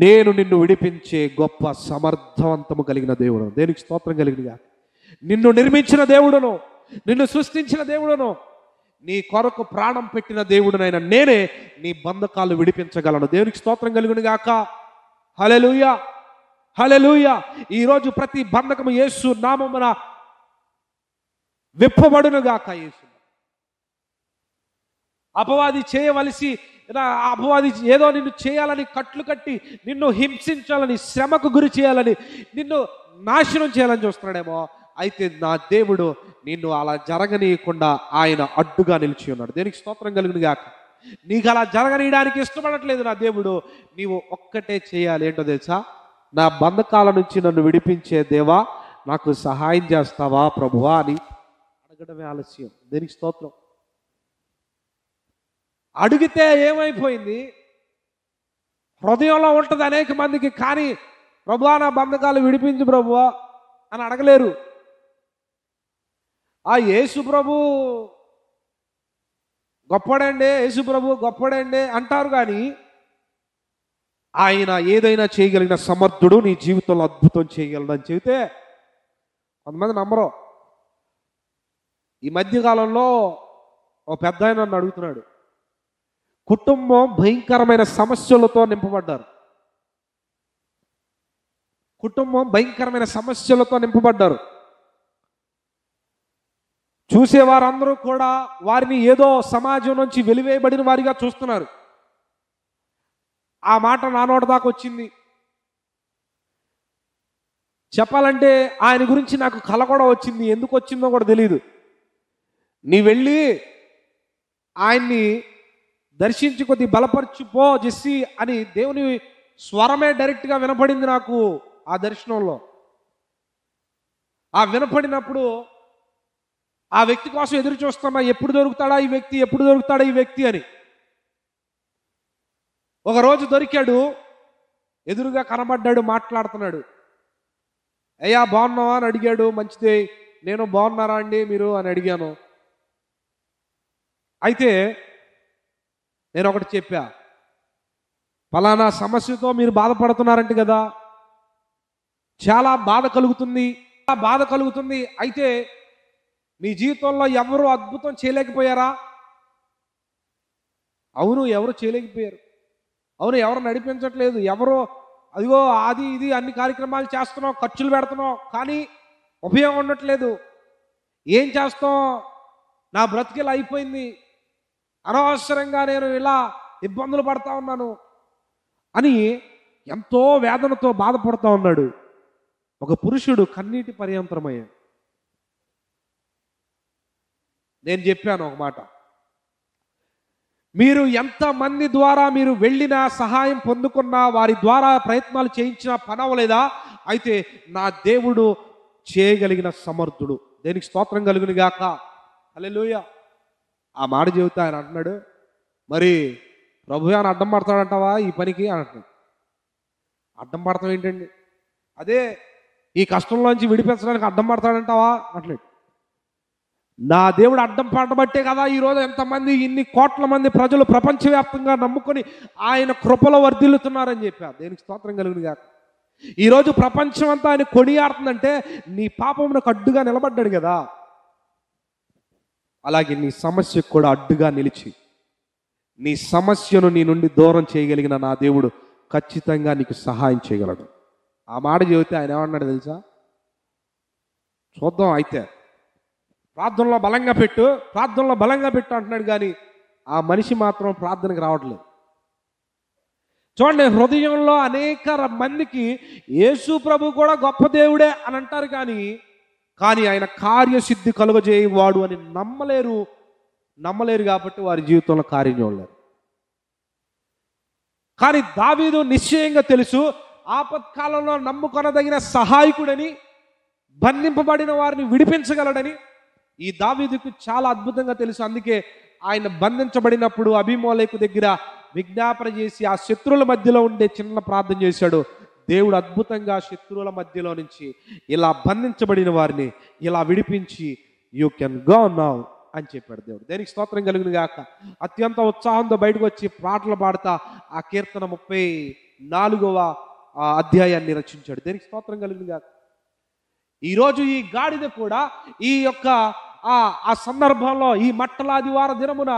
నేను నిన్ను విడిపించే గొప్ప సమర్థవంతము కలిగిన దేవుడు. దేనికి స్తోత్రం కలిగినగా. నిన్ను నిర్మించిన దేవుడును, నిన్ను సృష్టించిన దేవుడును, నీ కొరకు ప్రాణం పెట్టిన దేవుడునైనా నేనే నీ బంధకాలు విడిపించగలను. దేవునికి స్తోత్రం కలుగును గాక. హల్లెలూయా, హల్లెలూయా. ఈరోజు ప్రతి బంధకము యేసు నామమున విప్పబడును గాక. యేసు అపవాది చేయవలసి, అపవాది ఏదో నిన్ను చేయాలని కట్లు కట్టి నిన్ను హింసించాలని, శ్రమకు గురి చేయాలని, నిన్ను నాశనం చేయాలని చూస్తున్నాడేమో. అయితే నా దేవుడు నిన్ను అలా జరగనీయకుండా ఆయన అడ్డుగా నిలిచి ఉన్నాడు. దేనికి స్తోత్రం కలుగును గాక. నీకు అలా జరగనీయడానికి ఇష్టపడట్లేదు నా దేవుడు. నీవు ఒక్కటే చేయాలి. ఏంటో తెలుసా? నా బంధకాల నుంచి నన్ను విడిపించే దేవా, నాకు సహాయం చేస్తావా ప్రభువా అని అడగడమే ఆలస్యం. దేనికి స్తోత్రం. అడిగితే ఏమైపోయింది? హృదయంలో ఉంటుంది అనేక మందికి, కానీ ప్రభువా నా బంధకాలు విడిపించు ప్రభువా అని అడగలేరు. ఆ యేసు ప్రభు గొప్పడండి, యేసు ప్రభు గొప్పడండి అంటారు, కానీ ఆయన ఏదైనా చేయగలిగిన సమర్థుడు, నీ జీవితంలో అద్భుతం చేయగలడని చెబితే కొంతమంది నమ్మరు. ఈ మధ్యకాలంలో ఓ పెద్ద ఆయన నన్ను అడుగుతున్నాడు, కుటుంబం భయంకరమైన సమస్యలతో నింపబడ్డారు. కుటుంబం భయంకరమైన సమస్యలతో నింపబడ్డారు. చూసేవారందరూ కూడా వారిని ఏదో సమాజం నుంచి వెలివేయబడిన వారిగా చూస్తున్నారు. ఆ మాట నా నోటి దాకా వచ్చింది. చెప్పాలంటే ఆయన గురించి నాకు కల కూడా వచ్చింది. ఎందుకు వచ్చిందో కూడా తెలియదు. నీ వెళ్ళి ఆయన్ని దర్శించి కొద్ది బలపరిచిపో జెస్సీ అని దేవుని స్వరమే డైరెక్ట్గా వినపడింది నాకు ఆ దర్శనంలో. ఆ వినపడినప్పుడు ఆ వ్యక్తి కోసం ఎదురు చూస్తున్నా, ఎప్పుడు దొరుకుతాడా ఈ వ్యక్తి, ఎప్పుడు దొరుకుతాడా ఈ వ్యక్తి అని. ఒకరోజు దొరికాడు, ఎదురుగా కనబడ్డాడు, మాట్లాడుతున్నాడు. అయ్యా బాగున్నావా అని అడిగాడు. మంచిదే, నేను బాగున్నారా అండి మీరు అని అడిగాను. అయితే నేను ఒకటి చెప్పా, ఫలానా సమస్యతో మీరు బాధపడుతున్నారంట కదా, చాలా బాధ కలుగుతుంది. అయితే మీ జీవితంలో ఎవరు అద్భుతం చేయలేకపోయారా? అవును, ఎవరు చేయలేకపోయారు. అవును, ఎవరు నడిపించట్లేదు. ఎవరో అదిగో అది ఇది అన్ని కార్యక్రమాలు చేస్తున్నాం, ఖర్చులు పెడుతున్నాం, కానీ ఉపయోగం ఉండట్లేదు. ఏం చేస్తాం, నా బ్రతికిలా అయిపోయింది, అనవసరంగా నేను ఇలా ఇబ్బందులు పడతా ఉన్నాను అని ఎంతో వేదనతో బాధపడుతూ ఉన్నాడు. ఒక పురుషుడు కన్నీటి పర్యంతరమయ్యాడు. నేను చెప్పాను ఒక మాట, మీరు ఎంతమంది ద్వారా మీరు వెళ్ళినా సహాయం పొందుకున్నా, వారి ద్వారా ప్రయత్నాలు చేయించినా పని అవ్వలేదా? అయితే నా దేవుడు చేయగలిగిన సమర్థుడు. దేనికి స్తోత్రం కలుగును గాక. హల్లెలూయా. ఆ మాట చెబుతా ఆయన అంటున్నాడు, మరి ప్రభు అని అడ్డం పడతాడంటావా ఈ పనికి అని అంటున్నాడు. అడ్డం పడతాం ఏంటండి? అదే ఈ కష్టంలోంచి విడిపించడానికి అడ్డం పడతాడంటావా అంటున్నాడు. నా దేవుడు అడ్డం పడబట్టే కదా ఈరోజు ఎంతమంది, ఇన్ని కోట్ల మంది ప్రజలు ప్రపంచవ్యాప్తంగా నమ్ముకొని ఆయన కృపలో వర్ధిల్లుతున్నారని చెప్పారు. దేనికి స్తోత్రం కలుగును గాక. ఈరోజు ప్రపంచం అంతా ఆయన కొనియాడుతుందంటే నీ పాపమునకు అడ్డుగా నిలబడ్డాడు కదా. అలాగే నీ సమస్యకు కూడా అడ్డుగా నిలిచి నీ సమస్యను నీ నుండి దూరం చేయగలిగిన నా దేవుడు ఖచ్చితంగా నీకు సహాయం చేయగలడు. ఆ మాట చెబితే ఆయన ఏమన్నాడు తెలుసా? చూద్దాం అయితే, ప్రార్థనలో బలంగా పెట్టు అంటున్నాడు. కానీ ఆ మనిషి మాత్రం ప్రార్థనకు రావట్లేదు. చూడండి, హృదయంలో అనేక మందికి యేసు ప్రభు కూడా గొప్ప దేవుడే అని అంటారు, కానీ ఆయన కార్యసిద్ధి కలుగజేయవాడు అని నమ్మలేరు కాబట్టి వారి జీవితంలో కార్యం చూడలేరు. కానీ దావీదు నిశ్చయంగా తెలుసు, ఆపత్కాలంలో నమ్ముకొనదగిన సహాయకుడని, బంధింపబడిన వారిని విడిపించగలడని ఈ దావీదుకు చాలా అద్భుతంగా తెలుసు. అందుకే ఆయన బంధించబడినప్పుడు అబీమెలెకు దగ్గర విజ్ఞాపన చేసి ఆ శత్రువుల మధ్యలో ఉండే చిన్న ప్రార్థన చేశాడు. దేవుడు అద్భుతంగా శత్రువుల మధ్యలో నుంచి ఇలా బంధించబడిన వారిని ఇలా విడిపించి యూ కెన్ గో నౌ అని చెప్పాడు దేవుడు. దేనికి స్తోత్రం కలుగును గాక. అత్యంత ఉత్సాహంతో బయటకు వచ్చి పాటలు పాడుతా ఆ కీర్తన 34వ అధ్యాయాన్ని రచించాడు. దేనికి స్తోత్రం కలుగును గాక. ఈరోజు ఈ గాడిద కూడా ఈ యొక్క ఆ సందర్భంలో ఈ మట్టల ఆదివార దినమున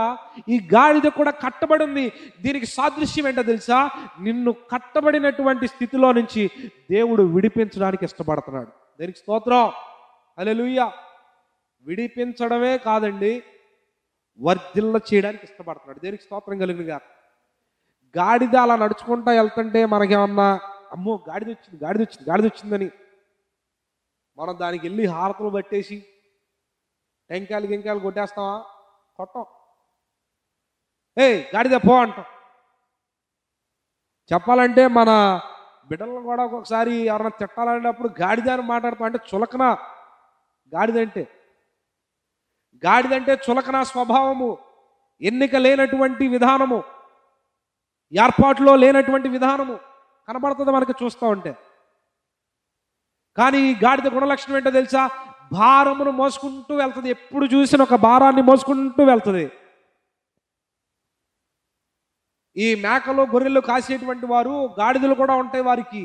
ఈ గాడిద కూడా కట్టబడి ఉంది. దీనికి సాదృశ్యం ఏంటో తెలుసా? నిన్ను కట్టబడినటువంటి స్థితిలో నుంచి దేవుడు విడిపించడానికి ఇష్టపడుతున్నాడు. దేనికి స్తోత్రం, హల్లెలూయా. విడిపించడమే కాదండి, వర్ధిల్ల చేయడానికి ఇష్టపడుతున్నాడు. దేనికి స్తోత్రం కలుగునుగా. గాడిద అలా నడుచుకుంటా వెళ్తుంటే మనకేమన్నా అమ్మో గాడిద వచ్చిందని మనం దానికి వెళ్ళి హారతులు పట్టేసి టెంకాయలు కొట్టేస్తావా? కొట్టం. గాడిద పో అంటాం. చెప్పాలంటే మన బిడ్డలను కూడా ఒక్కొక్కసారి ఎవరైనా తిట్టాలనేటప్పుడు గాడిద అని మాట్లాడతాం. అంటే చులకన గాడిదంటే చులకన స్వభావము, ఎన్నిక లేనటువంటి విధానము, ఏర్పాటులో లేనటువంటి విధానము కనబడుతుంది మనకి చూస్తూ ఉంటే. కానీ ఈ గాడిద గుణలక్షణం ఏంటో తెలుసా? భారమును మోసుకుంటూ వెళ్తుంది. ఎప్పుడు చూసిన ఒక భారాన్ని మోసుకుంటూ వెళ్తుంది. ఈ మేకలు గొర్రెలు కాసేటువంటి వారు గాడిదలు కూడా ఉంటాయి. వారికి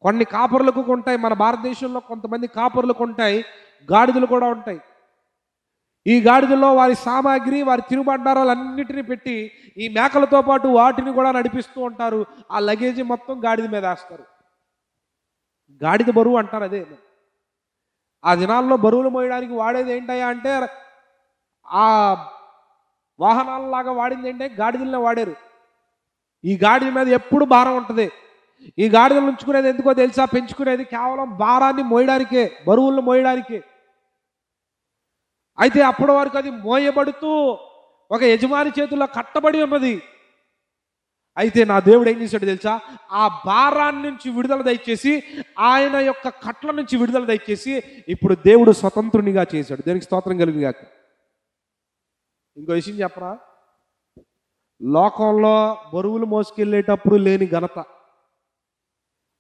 కొన్ని కాపరులకు ఉంటాయి. మన భారతదేశంలో కొంతమంది కాపరులకు ఉంటాయి, గాడిదలు కూడా ఉంటాయి. ఈ గాడిదల్లో వారి సామాగ్రి, వారి తినుబండారాలు అన్నిటినీ పెట్టి ఈ మేకలతో పాటు వాటిని కూడా నడిపిస్తూ ఉంటారు. ఆ లగేజీ మొత్తం గాడిద మీద వేస్తారు. గాడిద బరువు అంటారు అదే. ఆ దినాల్లో బరువులు మోయడానికి వాడేది ఏంటయ్యా అంటే, ఆ వాహనాలలాగా వాడింది ఏంటంటే గాడిదలనే వాడారు. ఈ గాడిద మీద ఎప్పుడు భారం ఉంటుంది. ఈ గాడిదలు ఉంచుకునేది ఎందుకో తెలుసా? పెంచుకునేది కేవలం భారాన్ని మోయడానికే, బరువులను మోయడానికే. అయితే అప్పటి వరకు అది మోయబడుతూ ఒక యజమాని చేతుల్లో కట్టబడి ఉన్నది. అయితే నా దేవుడు ఏం చేశాడు తెలుసా? ఆ భారాన్ని నుంచి విడుదల దయచేసి, ఆయన యొక్క కట్ల నుంచి విడుదల దయచేసి ఇప్పుడు దేవుడు స్వతంత్రునిగా చేశాడు. దేనికి స్తోత్రం కలుగుగాక. ఇంకో విషయం చెప్పరా? లోకంలో బరువులు మోసుకెళ్ళేటప్పుడు లేని ఘనత,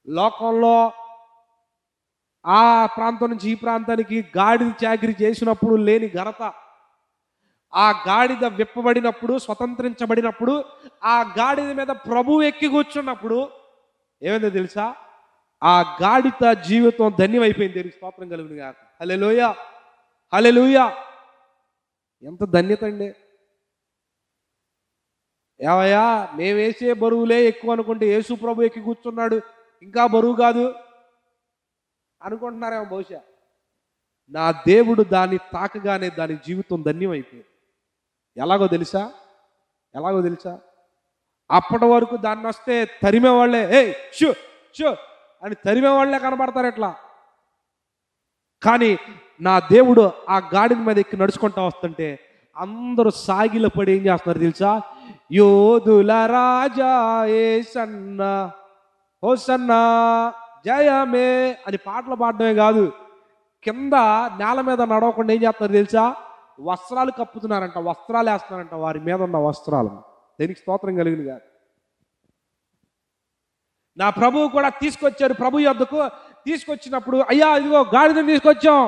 లోకంలో ఆ ప్రాంతం నుంచి ఈ ప్రాంతానికి గాడిద చాకిరీ చేసినప్పుడు లేని ఘనత, ఆ గాడిద విప్పబడినప్పుడు, స్వతంత్రించబడినప్పుడు, ఆ గాడిద మీద ప్రభువు ఎక్కి కూర్చున్నప్పుడు ఏమైందో తెలుసా? ఆ గాడిద జీవితం ధన్యమైపోయింది. దేనికి స్తోత్రం కలుగును గాక. హల్లెలూయా, హల్లెలూయా. ఎంత ధన్యత అండి. ఏవయ్యా, మేము వేసే బరువులే ఎక్కువ అనుకుంటే యేసు ప్రభు ఎక్కి కూర్చున్నాడు, ఇంకా బరువు కాదు అనుకుంటున్నారేమో బహుశా. నా దేవుడు దాన్ని తాకగానే దాని జీవితం ధన్యమైపోయింది. ఎలాగో తెలుసా? ఎలాగో తెలుసా? అప్పటి వరకు దాన్ని వస్తే తరిమేవాళ్లే, ఏయ్ షూ షూ అని తరిమేవాళ్లే కనబడతారు ఎట్లా. కానీ నా దేవుడు ఆ గాడిద మీద ఎక్కి నడుచుకుంటా వస్తుంటే అందరూ సాగిల పడి ఏం చేస్తున్నారు తెలుసా? యోధుల రాజా యేసన్నా హోసన్నా జయమే అని పాటలు పాడడమే కాదు, కింద నేల మీద నడవకుండా ఏం చేస్తున్నారు తెలుసా? వస్త్రాలు కప్పుతున్నారంట, వస్త్రాలు వేస్తున్నారంట వారి మీద ఉన్న వస్త్రాలు. దేనికి స్తోత్రం కలిగింది కాదు. నా ప్రభువు కూడా తీసుకొచ్చారు. ప్రభు యొద్దకు తీసుకొచ్చినప్పుడు, అయ్యా ఇదిగో గాడిదని తీసుకొచ్చాం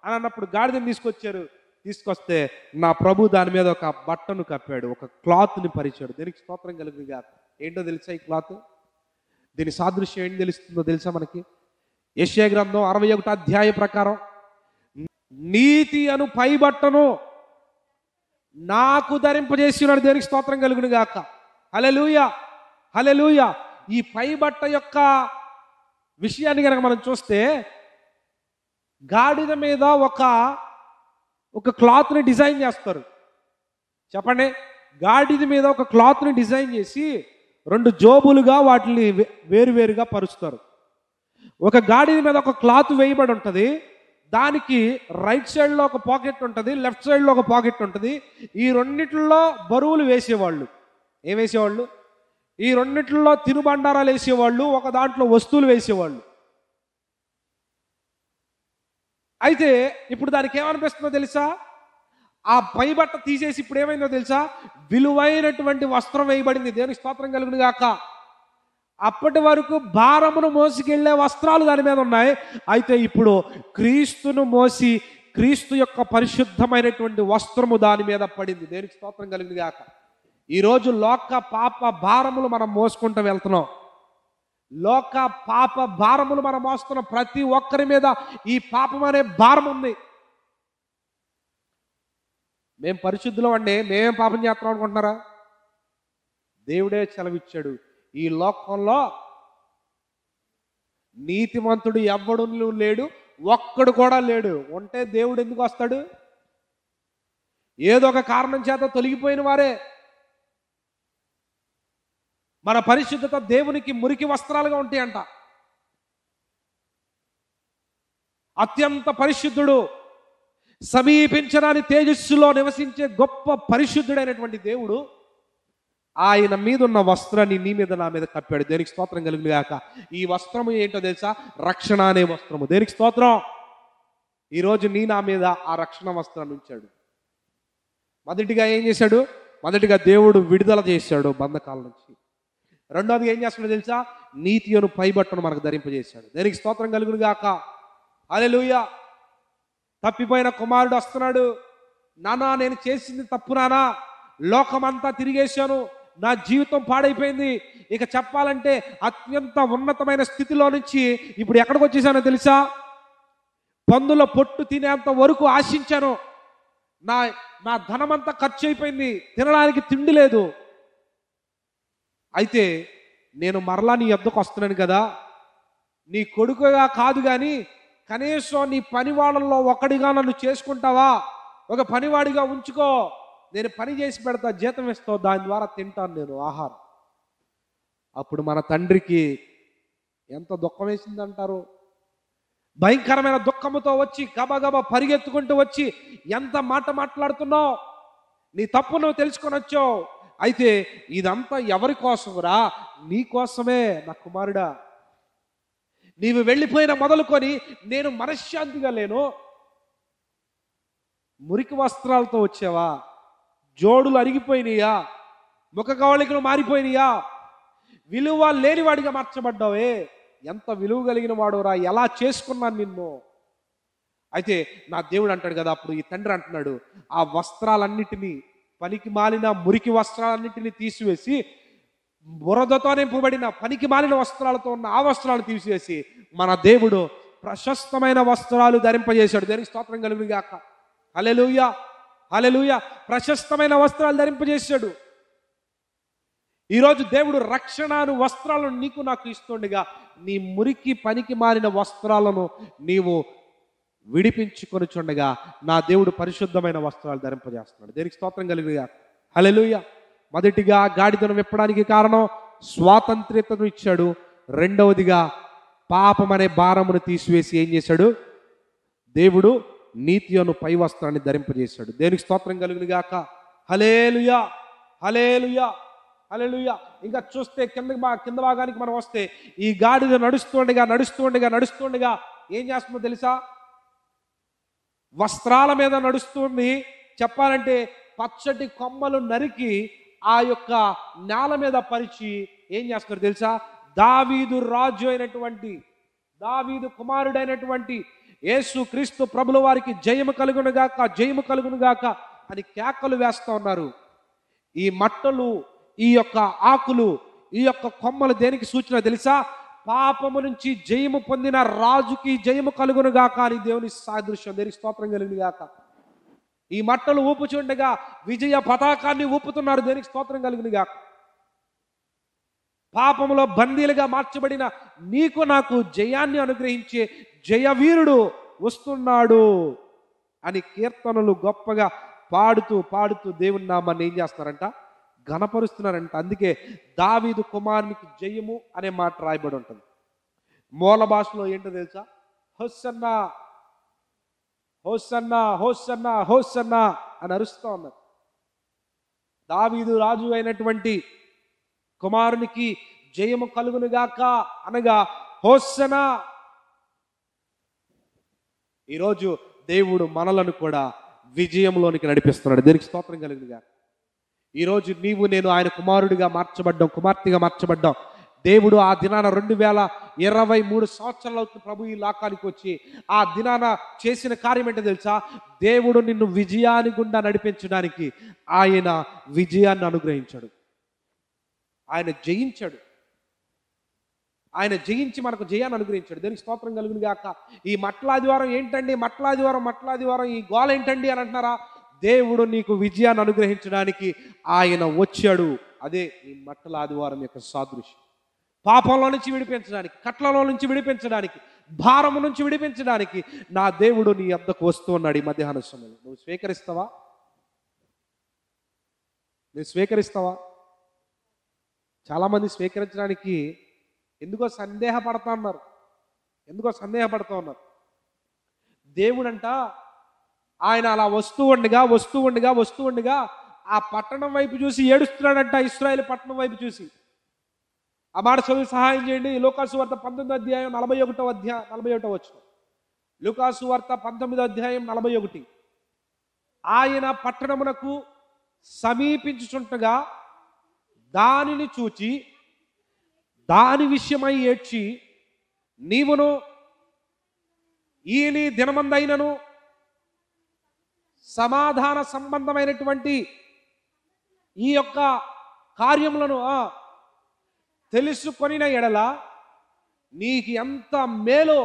అని అన్నప్పుడు గాడిదని తీసుకొచ్చారు. తీసుకొస్తే నా ప్రభు దాని మీద ఒక బట్టను కప్పాడు, ఒక క్లాత్ని పరిచాడు. దేనికి స్తోత్రం కలిగింది కాదు. ఏంటో తెలుసా ఈ క్లాత్? దీని సాదృశ్యం ఏంటి తెలుస్తుందో తెలుసా మనకి? యెషయా గ్రంథం 61వ అధ్యాయం ప్రకారం, నీతి అను పై బట్టను నాకు ధరింపజేస్తున్నాడు. దేనికి స్తోత్రం కలుగును గాక. హల్లెలూయా, హల్లెలూయా. ఈ పై బట్ట యొక్క విషయాన్ని కనుక మనం చూస్తే, గాడిద మీద ఒక క్లాత్ని డిజైన్ చేస్తారు. చెప్పండి, గాడిద మీద ఒక క్లాత్ని డిజైన్ చేసి 2 జోబులుగా వాటిని వేరువేరుగా పరుస్తారు. ఒక గాడిద మీద ఒక క్లాత్ వేయబడి ఉంటుంది. దానికి రైట్ సైడ్లో ఒక పాకెట్ ఉంటుంది, లెఫ్ట్ సైడ్లో ఒక పాకెట్ ఉంటుంది. ఈ రెండిట్లో బరువులు వేసేవాళ్ళు. ఏం వేసేవాళ్ళు? ఈ రెండిట్లో తినుబండారాలు వేసేవాళ్ళు, ఒక దాంట్లో వస్తువులు వేసేవాళ్ళు. అయితే ఇప్పుడు దానికి ఏమనిపిస్తుందో తెలుసా? ఆ పై బట్ట తీసేసి ఇప్పుడు ఏమైందో తెలుసా? విలువైనటువంటి వస్త్రం వేయబడింది. దేవునికి స్తోత్రం కలుగును గాక. అప్పటి వరకు భారమును మోసుకెళ్లే వస్త్రాలు దాని మీద ఉన్నాయి. అయితే ఇప్పుడు క్రీస్తును మోసి క్రీస్తు యొక్క పరిశుద్ధమైనటువంటి వస్త్రము దాని మీద పడింది. దేనికి స్తోత్రం కలుగును గాక. ఈరోజు లోక పాప భారములు మనం మోసుకుంటూ వెళ్తున్నాం. లోక పాప భారములు మనం మోస్తున్నాం. ప్రతి ఒక్కరి మీద ఈ పాపం అనే భారం ఉంది. మేము పరిశుద్ధులం అండి, మేమేం పాపం చేస్తున్నాం అనుకుంటున్నారా? దేవుడే సెలవిచ్చాడు, ఈ లోకంలో నీతిమంతుడు ఎవ్వడు లేడు, ఒక్కడు కూడా లేడు. ఉంటే దేవుడు ఎందుకు వస్తాడు? ఏదో ఒక కారణం చేత తొలగిపోయిన వారే. మన పరిశుద్ధత దేవునికి మురికి వస్త్రాలుగా ఉంటాయంట. అత్యంత పరిశుద్ధుడు, సమీపించరాని తేజస్సులో నివసించే గొప్ప పరిశుద్ధుడైనటువంటి దేవుడు ఆయన మీద ఉన్న వస్త్రాన్ని నీ మీద నా మీద కప్పాడు. దేనికి స్తోత్రం కలుగును గాక. ఈ వస్త్రము ఏంటో తెలుసా? రక్షణ అనే వస్త్రము. దేనికి స్తోత్రం. ఈరోజు నీ నా మీద ఆ రక్షణ వస్త్రాన్ని ఉంచాడు. మొదటిగా ఏం చేశాడు? మొదటిగా దేవుడు విడుదల చేశాడు బంధకాల నుంచి. రెండోదిగా ఏం చేస్తున్నాడు తెలుసా? నీతి అను పైబట్టను మనకు ధరింపజేశాడు. దేనికి స్తోత్రం కలుగును గాక. హల్లెలూయా. తప్పిపోయిన కుమారుడు వస్తున్నాడు. నానా, నేను చేసింది తప్పు నానా, లోకమంతా తిరిగేశాను, నా జీవితం పాడైపోయింది, ఇక చెప్పాలంటే అత్యంత ఉన్నతమైన స్థితిలో నుంచి ఇప్పుడు ఎక్కడికి వచ్చేసానో తెలుసా? పందుల పొట్టు తినేంత వరకు ఆశించాను, నా ధనమంతా ఖర్చు అయిపోయింది, తినడానికి తిండి లేదు. అయితే నేను మరలా నీ యొద్దకు వస్తున్నాను కదా, నీ కొడుకుగా కాదు కానీ కనీసం నీ పనివాళ్ళల్లో ఒకడిగా నన్ను చేసుకుంటావా, ఒక పనివాడిగా ఉంచుకో, నేను పని చేసి పెడతా, జీతం ఇస్తావు, దాని ద్వారా తింటాను నేను ఆహారం. అప్పుడు మన తండ్రికి ఎంత దుఃఖం వేసిందంటారు. భయంకరమైన దుఃఖముతో వచ్చి గబగబా పరిగెత్తుకుంటూ వచ్చి, ఎంత మాట మాట్లాడుతున్నావు, నీ తప్పు నువ్వు తెలుసుకొని వచ్చావు, అయితే ఇదంతా ఎవరి కోసమురా, నీ కోసమే నా కుమారుడా. నీవు వెళ్ళిపోయిన మొదలుకొని నేను మనశ్శాంతిగా లేను. మురికి వస్త్రాలతో వచ్చావా, జోడులు అరిగిపోయినాయా, ముఖ కవళికలు మారిపోయినాయా, విలువ లేనివాడిగా మార్చబడ్డావే, ఎంత విలువ కలిగిన వాడురా, ఎలా చేసుకున్నాను నిన్ను. అయితే నా దేవుడు అంటాడు కదా, అప్పుడు ఈ తండ్రి అంటున్నాడు, ఆ వస్త్రాలన్నిటినీ, పనికి మాలిన మురికి వస్త్రాలన్నింటినీ తీసివేసి, బురదతో నింపబడిన పనికి మాలిన వస్త్రాలతో ఉన్న ఆ వస్త్రాలు తీసివేసి మన దేవుడు ప్రశస్తమైన వస్త్రాలు ధరింపజేశాడు. దేనికి స్తోత్రం కలుగును గాక. హల్లెలూయా, హల్లెలూయా. ప్రశస్తమైన వస్త్రాలు ధరింపజేశాడు. ఈరోజు దేవుడు రక్షణను వస్త్రాలను నీకు నాకు ఇస్తుండగా, నీ మురికి పనికి మారిన వస్త్రాలను నీవు విడిపించుకొని చుండగా నా దేవుడు పరిశుద్ధమైన వస్త్రాలు ధరింపజేస్తున్నాడు. దేనికి స్తోత్రం కలుగును గాక. హల్లెలూయా. మొదటిగా గాడిదను విప్పడానికి కారణం స్వాతంత్ర్యతను ఇచ్చాడు. రెండవదిగా పాపం అనే భారమును తీసివేసి ఏం చేశాడు, దేవుడు నీతి అను పై వస్త్రాన్ని ధరింపజేశాడు. దేనికి స్తోత్రం కలుగును గాక. హల్లెలూయా, హల్లెలూయా, హల్లెలూయా. ఇంకా చూస్తే కింద భాగానికి మనం వస్తే, ఈ గాడిద నడుస్తుండగా ఏం చేస్తుందో తెలుసా, వస్త్రాల మీద నడుస్తుంది. చెప్పాలంటే పచ్చటి కొమ్మలు నరికి ఆ యొక్క నేల మీద పరిచి ఏం చేస్తున్నారు తెలుసా, దావీదు రాజు అయినటువంటి, దావీదు కుమారుడైనటువంటి యేసు క్రీస్తు ప్రభుల వారికి జయము కలుగునుగాక, జయము కలుగునుగాక అని కేకలు వేస్తూ ఉన్నారు. ఈ మట్టలు, ఈ యొక్క ఆకులు, ఈ యొక్క కొమ్మలు దేనికి సూచన తెలుసా, పాపము నుంచి జయము పొందిన రాజుకి జయము కలుగునుగాక అని దేవుని సాదృశ్యం. దేనికి స్తోత్రం కలుగునుగాక. ఈ మట్టలు ఊపుచుండగా విజయ పతాకాన్ని ఊపుతున్నారు. దేనికి స్తోత్రం కలుగునుగాక. పాపములో బందీలుగా మార్చబడిన నీకు నాకు జయాన్ని అనుగ్రహించే జయవీరుడు వస్తున్నాడు అని కీర్తనలు గొప్పగా పాడుతూ దేవుని నామాన్ని ఏం చేస్తారంట, ఘనపరుస్తున్నారంట. అందుకే దావీదు కుమారునికి జయము అనే మాట రాయబడి ఉంటుంది. మూల భాషలో ఏంటో తెలుసా, హోసన్నా, హోసన్నా, హోసన్నా, హోసన్నా అని అరుస్తూ ఉన్నారు. దావీదు రాజు అయినటువంటి కుమారునికి జయము కలుగునుగాక అనగా హోసన్నా. ఈరోజు దేవుడు మనలను కూడా విజయంలోనికి నడిపిస్తున్నాడు. దేనికి స్తోత్రం కలుగునుగాక. ఈరోజు నీవు నేను ఆయన కుమారుడిగా మార్చబడ్డాం, కుమార్తెగా మార్చబడ్డాం. దేవుడు ఆ దినాన 2023 సంవత్సరాలు అవుతుంది ప్రభు ఈ లోకానికి వచ్చి, ఆ దినాన చేసిన కార్యం ఏంటో తెలుసా, దేవుడు నిన్ను విజయాన్ని గుండా నడిపించడానికి ఆయన విజయాన్ని అనుగ్రహించాడు. ఆయన జయించాడు. ఆయన జయించి మనకు జయాన్ని అనుగ్రహించాడు. దేనికి స్తోత్రం కలుగును గాక. ఈ మట్లాదివారం ఏంటండి, మట్లాదివారం ఈ గోల ఏంటండి అని అంటున్నారా, దేవుడు నీకు విజయాన్ని అనుగ్రహించడానికి ఆయన వచ్చాడు. అదే ఈ మట్టల ఆదివారం యొక్క సాదృశ్యం. పాపంలో నుంచి విడిపించడానికి, కట్లలో నుంచి విడిపించడానికి, భారము నుంచి విడిపించడానికి నా దేవుడు నీ వద్దకు వస్తూ ఉన్నాడు ఈ మధ్యాహ్న సమయంలో. నువ్వు స్వీకరిస్తావా? నువ్వు స్వీకరిస్తావా? చాలామంది స్వీకరించడానికి ఎందుకో సందేహపడతా ఉన్నారు. దేవుడంట ఆయన అలా వస్తూ ఉండగా ఆ పట్టణం వైపు చూసి ఏడుస్తున్నాడంట. ఇశ్రాయేలు పట్టణం వైపు చూసి. ఆ మాట చదివి సహాయం చేయండి. లూకాసు వార్త 19వ అధ్యాయం 41వ వచనం. లూకాసు వార్త 19వ అధ్యాయం 41. ఆయన పట్టణమునకు సమీపించుచుండగా దానిని చూచి దాని విషయమై ఏడ్చి, నీవును ఈ నీ దినమందైనను సమాధాన సంబంధమైనటువంటి ఈ యొక్క కార్యములను తెలుసుకొనిన ఎడల నీకు ఎంత మేలో.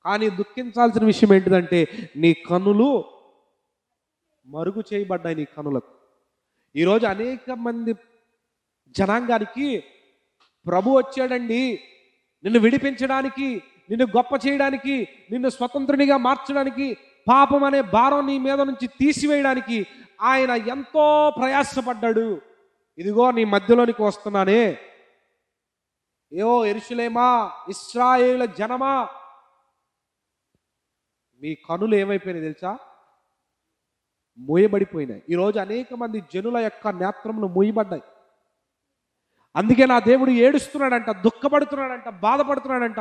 కానీ దుఃఖించాల్సిన విషయం ఏంటిదంటే, నీ కన్నులు మరుగు చేయబడ్డాయి. నీ కన్నులకు ఈరోజు అనేక మంది జనాంగానికి ప్రభు వచ్చాడండి, నిన్ను విడిపించడానికి, నిన్ను గొప్ప చేయడానికి, నిన్ను స్వతంత్రునిగా మార్చడానికి, పాపం అనే భారం నీ మీద నుంచి తీసివేయడానికి ఆయన ఎంతో ప్రయాసపడ్డాడు. ఇదిగో నీ మధ్యలోనికి వస్తున్నానే, ఏవో యెరూషలేమా, ఇశ్రాయేలు జనమా, మీ కనులు ఏమైపోయినాయి తెలుసా? మూయబడిపోయినాయి. ఈరోజు అనేక మంది జనుల యొక్క నేత్రములు మూయబడ్డాయి. అందుకే నా దేవుడు ఏడుస్తున్నాడంట, దుఃఖపడుతున్నాడంట, బాధపడుతున్నాడంట.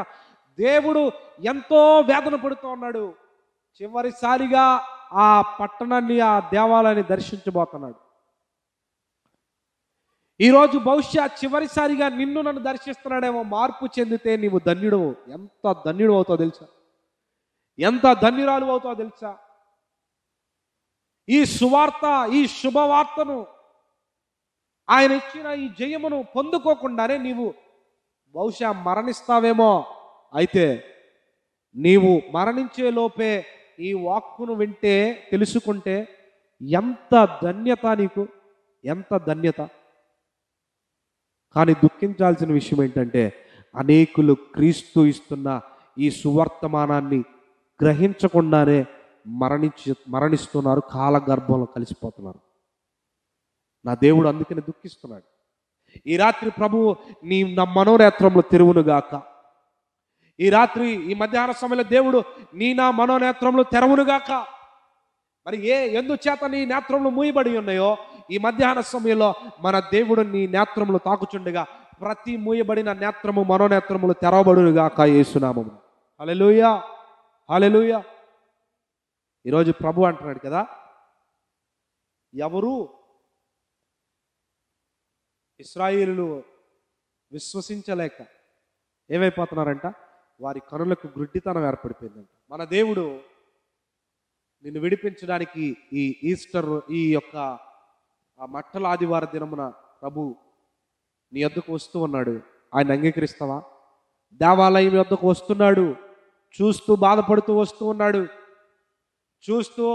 దేవుడు ఎంతో వేదన పడుతూ ఉన్నాడు. చివరిసారిగా ఆ పట్టణాన్ని, ఆ దేవాలయాన్ని దర్శించబోతున్నాడు. ఈరోజు బహుశా చివరిసారిగా నిన్ను నన్ను దర్శిస్తున్నాడేమో. మార్పు చెందితే నీవు ధన్యుడు. ఎంత ధన్యుడు అవుతావు తెలుసా? ఎంత ధన్యురాలు అవుతావు తెలుసా? ఈ సువార్త, ఈ శుభవార్తను, ఆయన ఇచ్చిన ఈ జయమును పొందుకోకుండానే నీవు బహుశా మరణిస్తావేమో. అయితే నీవు మరణించే లోపే ఈ వాక్కును వింటే, తెలుసుకుంటే ఎంత ధన్యత నీకు, ఎంత ధన్యత. కానీ దుఃఖించాల్సిన విషయం ఏంటంటే, అనేకులు క్రీస్తు ఇస్తున్న ఈ సువర్తమానాన్ని గ్రహించకుండానే మరణిస్తున్నారు, కాలగర్భంలో కలిసిపోతున్నారు. నా దేవుడు అందుకని దుఃఖిస్తున్నాడు. ఈ రాత్రి ప్రభువు నా మనోనేత్రంలో తెరువునుగాక. ఈ రాత్రి, ఈ మధ్యాహ్న సమయంలో దేవుడు నా మనోనేత్రంలో తెరవునుగాక. మరి ఎందుచేత నీ నేత్రములు మూయబడి ఉన్నాయో, ఈ మధ్యాహ్న సమయంలో మన దేవుడు నీ నేత్రములు తాకుచుండగా ప్రతి మూయబడిన నేత్రము, మనోనేత్రములు తెరవబడునుగాక యేసునామమున. హల్లెలూయా, హల్లెలూయా. ఈరోజు ప్రభు అంటున్నాడు కదా, ఎవరు ఇశ్రాయేలులు విశ్వసించలేక ఏమైపోతున్నారంట? వారి కనులకు గుడ్డితనం ఏర్పడిపోయిందంట. మన దేవుడు నిన్ను విడిపించడానికి ఈ ఈస్టర్, ఈ యొక్క మట్టల ఆదివార దినమున ప్రభు నీ యొద్దకు వస్తూ ఉన్నాడు. ఆయన అంగీకరిస్తావా? దేవాలయం యొద్దకు వస్తున్నాడు, చూస్తూ బాధపడుతూ వస్తూ ఉన్నాడు, చూస్తూ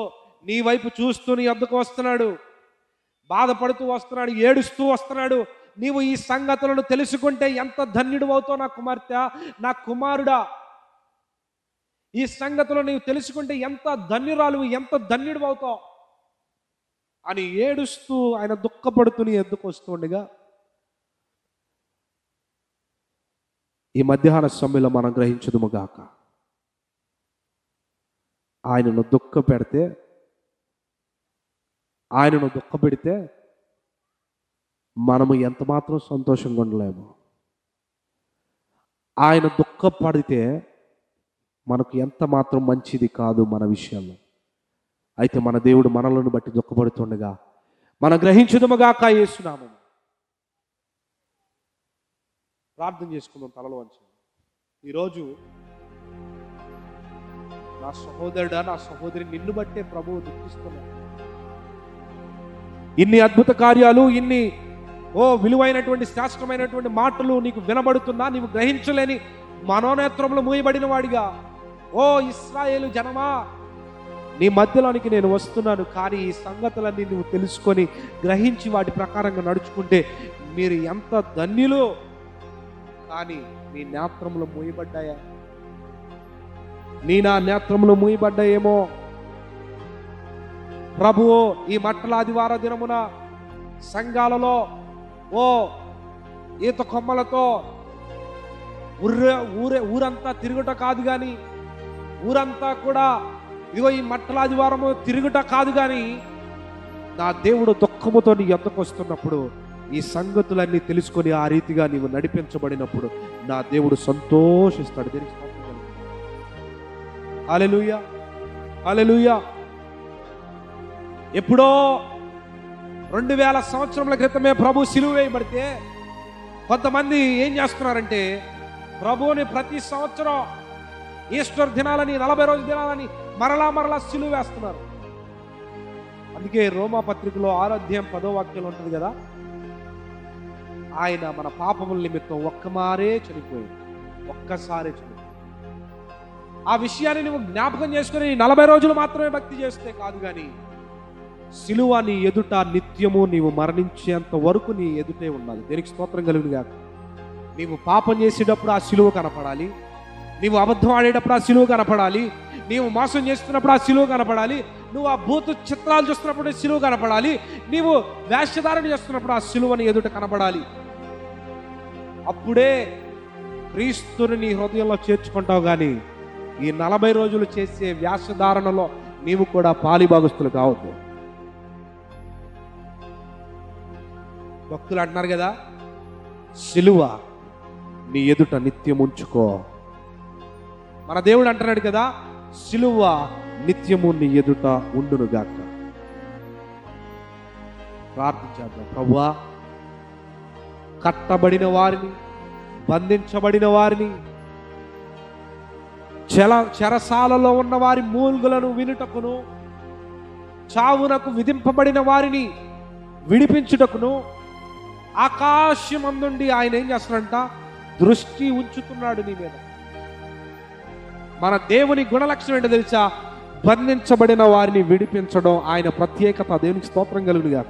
నీ వైపు చూస్తూ నీ యొద్దకు వస్తున్నాడు, బాధపడుతూ వస్తున్నాడు, ఏడుస్తూ వస్తున్నాడు. నీవు ఈ సంగతులను తెలుసుకుంటే ఎంత ధన్యుడు అవుతావు నా కుమార్తె, నా కుమారుడా. ఈ సంగతులను నీవు తెలుసుకుంటే ఎంత ధన్యురాలు, ఎంత ధన్యుడు అవుతావు అని ఏడుస్తూ ఆయన దుఃఖపడుతూ నీ ఎద్దుకు వస్తుండగా, ఈ మధ్యాహ్న సమయంలో మనం గ్రహించుదుముగాక, ఆయనను దుఃఖపెడితే మనము ఎంత మాత్రం సంతోషంగా ఉండలేము. ఆయన దుఃఖపడితే మనకు ఎంత మాత్రం మంచిది కాదు మన విషయాల్లో. అయితే మన దేవుడు మనలను బట్టి దుఃఖపడుతుండగా మనం గ్రహించుదుముగాక యేసునామమున. ప్రార్థన చేసుకుందాం తలలో వంచి. ఈరోజు నా సహోదరుడా, నా సహోదరి, నిన్ను బట్టే ప్రభువు దుఃఖిస్తున్నాడు. ఇన్ని అద్భుత కార్యాలు, ఇన్ని విలువైనటువంటి శ్రేష్టమైనటువంటి మాటలు నీకు వినబడుతున్నా నీవు గ్రహించలేని మనోనేత్రంలో మూయబడిన వాడిగా, ఓ ఇశ్రాయేలు జనమా, నీ మధ్యలోనికి నేను వస్తున్నాను. కానీ ఈ సంగతులన్నీ నువ్వు తెలుసుకొని గ్రహించి వాటి ప్రకారంగా నడుచుకుంటే మీరు ఎంత ధన్యులు. కానీ నీ నేత్రములు మూయబడ్డాయా? నా నేత్రములు మూయబడ్డాయేమో. ప్రభువు ఈ మట్టల ఆదివార దినమున సంఘాలలో ఈత కొమ్మలతో ఊరంతా తిరుగుట కాదు కానీ, ఊరంతా కూడా ఇదిగో ఈ మట్టల ఆదివారము తిరుగుట కాదు కానీ, నా దేవుడు దుఃఖముతో నీ యొద్దకు వస్తున్నప్పుడు ఈ సంగతులన్నీ తెలుసుకొని ఆ రీతిగా నీవు నడిపించబడినప్పుడు నా దేవుడు సంతోషిస్తాడు. దీనికి హల్లెలూయా, హల్లెలూయా. ఎప్పుడో 2000 సంవత్సరముల క్రితమే ప్రభు సిలువ వేయబడితే కొంతమంది ఏం చేస్తున్నారంటే, ప్రభువుని ప్రతి సంవత్సరం ఈస్టర్ దినాలని, 40 రోజు దినాలని మరలా సిలువ వేస్తున్నారు. అందుకే రోమా పత్రికలో 6వ అధ్యాయం 10వ వాక్యం ఉంటుంది కదా, ఆయన మన పాపముల నిమిత్తం ఒక్కసారే చనిపోయింది. ఆ విషయాన్ని నువ్వు జ్ఞాపకం చేసుకుని 40 రోజులు మాత్రమే భక్తి చేస్తే కాదు కానీ, సిలువ నీ ఎదుట నిత్యము నీవు మరణించేంత వరకు నీ ఎదుటే ఉండాలి. దేనికి స్తోత్రం కలుగునుగాక. నీవు పాపం చేసేటప్పుడు ఆ సిలువ కనపడాలి, నీవు అబద్ధం ఆడేటప్పుడు ఆ సిలువ కనపడాలి, నీవు మోసం చేస్తున్నప్పుడు ఆ సిలువ కనపడాలి, నువ్వు ఆ భూత చిత్రాలు చూస్తున్నప్పుడు సిలువ కనపడాలి, నీవు వేషధారణ చేస్తున్నప్పుడు ఆ సిలువని ఎదుట కనపడాలి. అప్పుడే క్రీస్తుని నీ హృదయంలో చేర్చుకుంటావు. కానీ ఈ 40 రోజులు చేసే వేషధారణలో నీవు కూడా పాలిభాగస్తులు కావద్దు. భక్తులు అంటున్నారు కదా, సిలువ నీ ఎదుట నిత్యం ఉంచుకో. మన దేవుడు అంటున్నాడు కదా, సిలువ నిత్యము నీ ఎదుట ఉండునుగాక. ప్రార్థించాడు, ప్రభువా కట్టబడిన వారిని, బంధించబడిన వారిని, చెరసాలలో ఉన్న వారి మూల్గులను వినుటకును, చావునకు విధింపబడిన వారిని విడిపించుటకును ఆకాశమందుండి ఆయన ఏం చేస్తున్నాడంట, దృష్టి ఉంచుతున్నాడు నీ మీద. మన దేవుని గుణలక్షణం ఏంటో తెలుసా? బంధించబడిన వారిని విడిపించడం ఆయన ప్రత్యేకత. దేవునికి స్తోత్రం కలుగునుగా.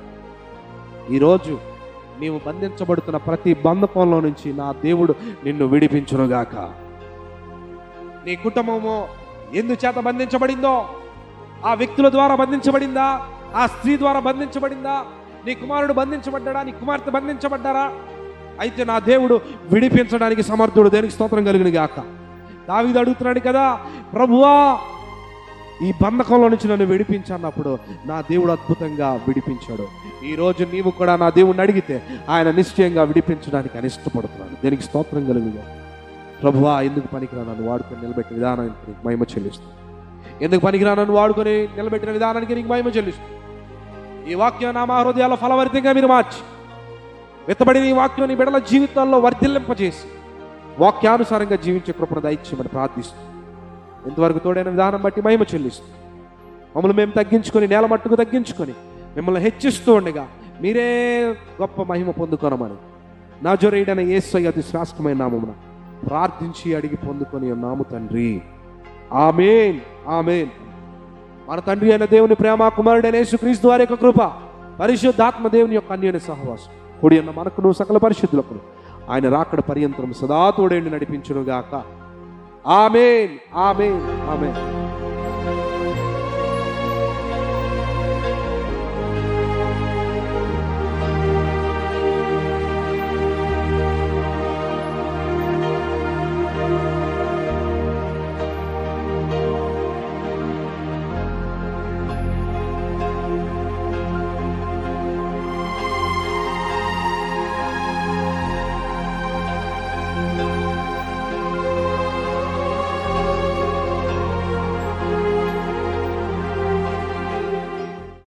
ఈరోజు నీవు బంధించబడుతున్న ప్రతి బంధకంలో నుంచి నా దేవుడు నిన్ను విడిపించునుగాక. నీ కుటుంబము ఎందుచేత బంధించబడిందో, ఆ వ్యక్తుల ద్వారా బంధించబడిందా, ఆ స్త్రీ ద్వారా బంధించబడిందా, నీ కుమారుడు బంధించబడ్డా, నీ కుమార్తె బంధించబడ్డారా? అయితే నా దేవుడు విడిపించడానికి సమర్థుడు. దేనికి స్తోత్రం కలుగునుగాక. దావీదు అడుగుతున్నాడు కదా, ప్రభువా ఈ బంధకంలో నుంచి నన్ను విడిపించన్నప్పుడు నా దేవుడు అద్భుతంగా విడిపించాడు. ఈరోజు నీవు కూడా నా దేవుడిని అడిగితే ఆయన నిశ్చయంగా విడిపించడానికి ఆయన ఇష్టపడుతున్నాడు. దేనికి స్తోత్రం కలుగుగా. ప్రభువా ఎందుకు పనికిరా నన్ను వాడుకొని నిలబెట్టిన విధానానికి నీకు మహిమ చెల్లిస్తుంది. ఎందుకు పనికిరా నన్ను వాడుకొని నిలబెట్టిన విధానానికి నీకు మహిమ చెల్లిస్తుంది. ఈ వాక్యం నా మా హృదయాల్లో ఫలవర్తిగా మీరు మార్చి, వెత్తబడిన ఈ వాక్యం నీ బిడ్డల జీవితాల్లో వర్ధిల్లింపజేసి వాక్యానుసారంగా జీవించే కృపను దయచేయమని ప్రార్థిస్తుంది. ఇంతవరకు తోడైన విధానం బట్టి మహిమ చెల్లిస్తుంది. మమ్మల్ని మేము తగ్గించుకొని, నేల మట్టుకు తగ్గించుకొని మిమ్మల్ని హెచ్చిస్తూ ఉండగా మీరే గొప్ప మహిమ పొందుకోనమని నజరేయుడైన యేసయ్య అతి శ్రేష్టమైన నామమున ప్రార్థించి అడిగి పొందుకొని ఉన్నాము తండ్రి. ఆమేన్, ఆమేన్. మన తండ్రి అయిన దేవుని ప్రేమ, కుమారుడైన యేసుక్రీస్తు వారి యొక్క కృప, పరిశుద్ధాత్మ దేవుని యొక్క అన్యోన్య సహవాసం కూడి ఉన్న మనకును సకల పరిశుద్ధులకు ఆయన రాకడ పర్యంతం సదా తోడేండి నడిపించునుగాక. ఆమేన్, ఆమేన్, ఆమేన్.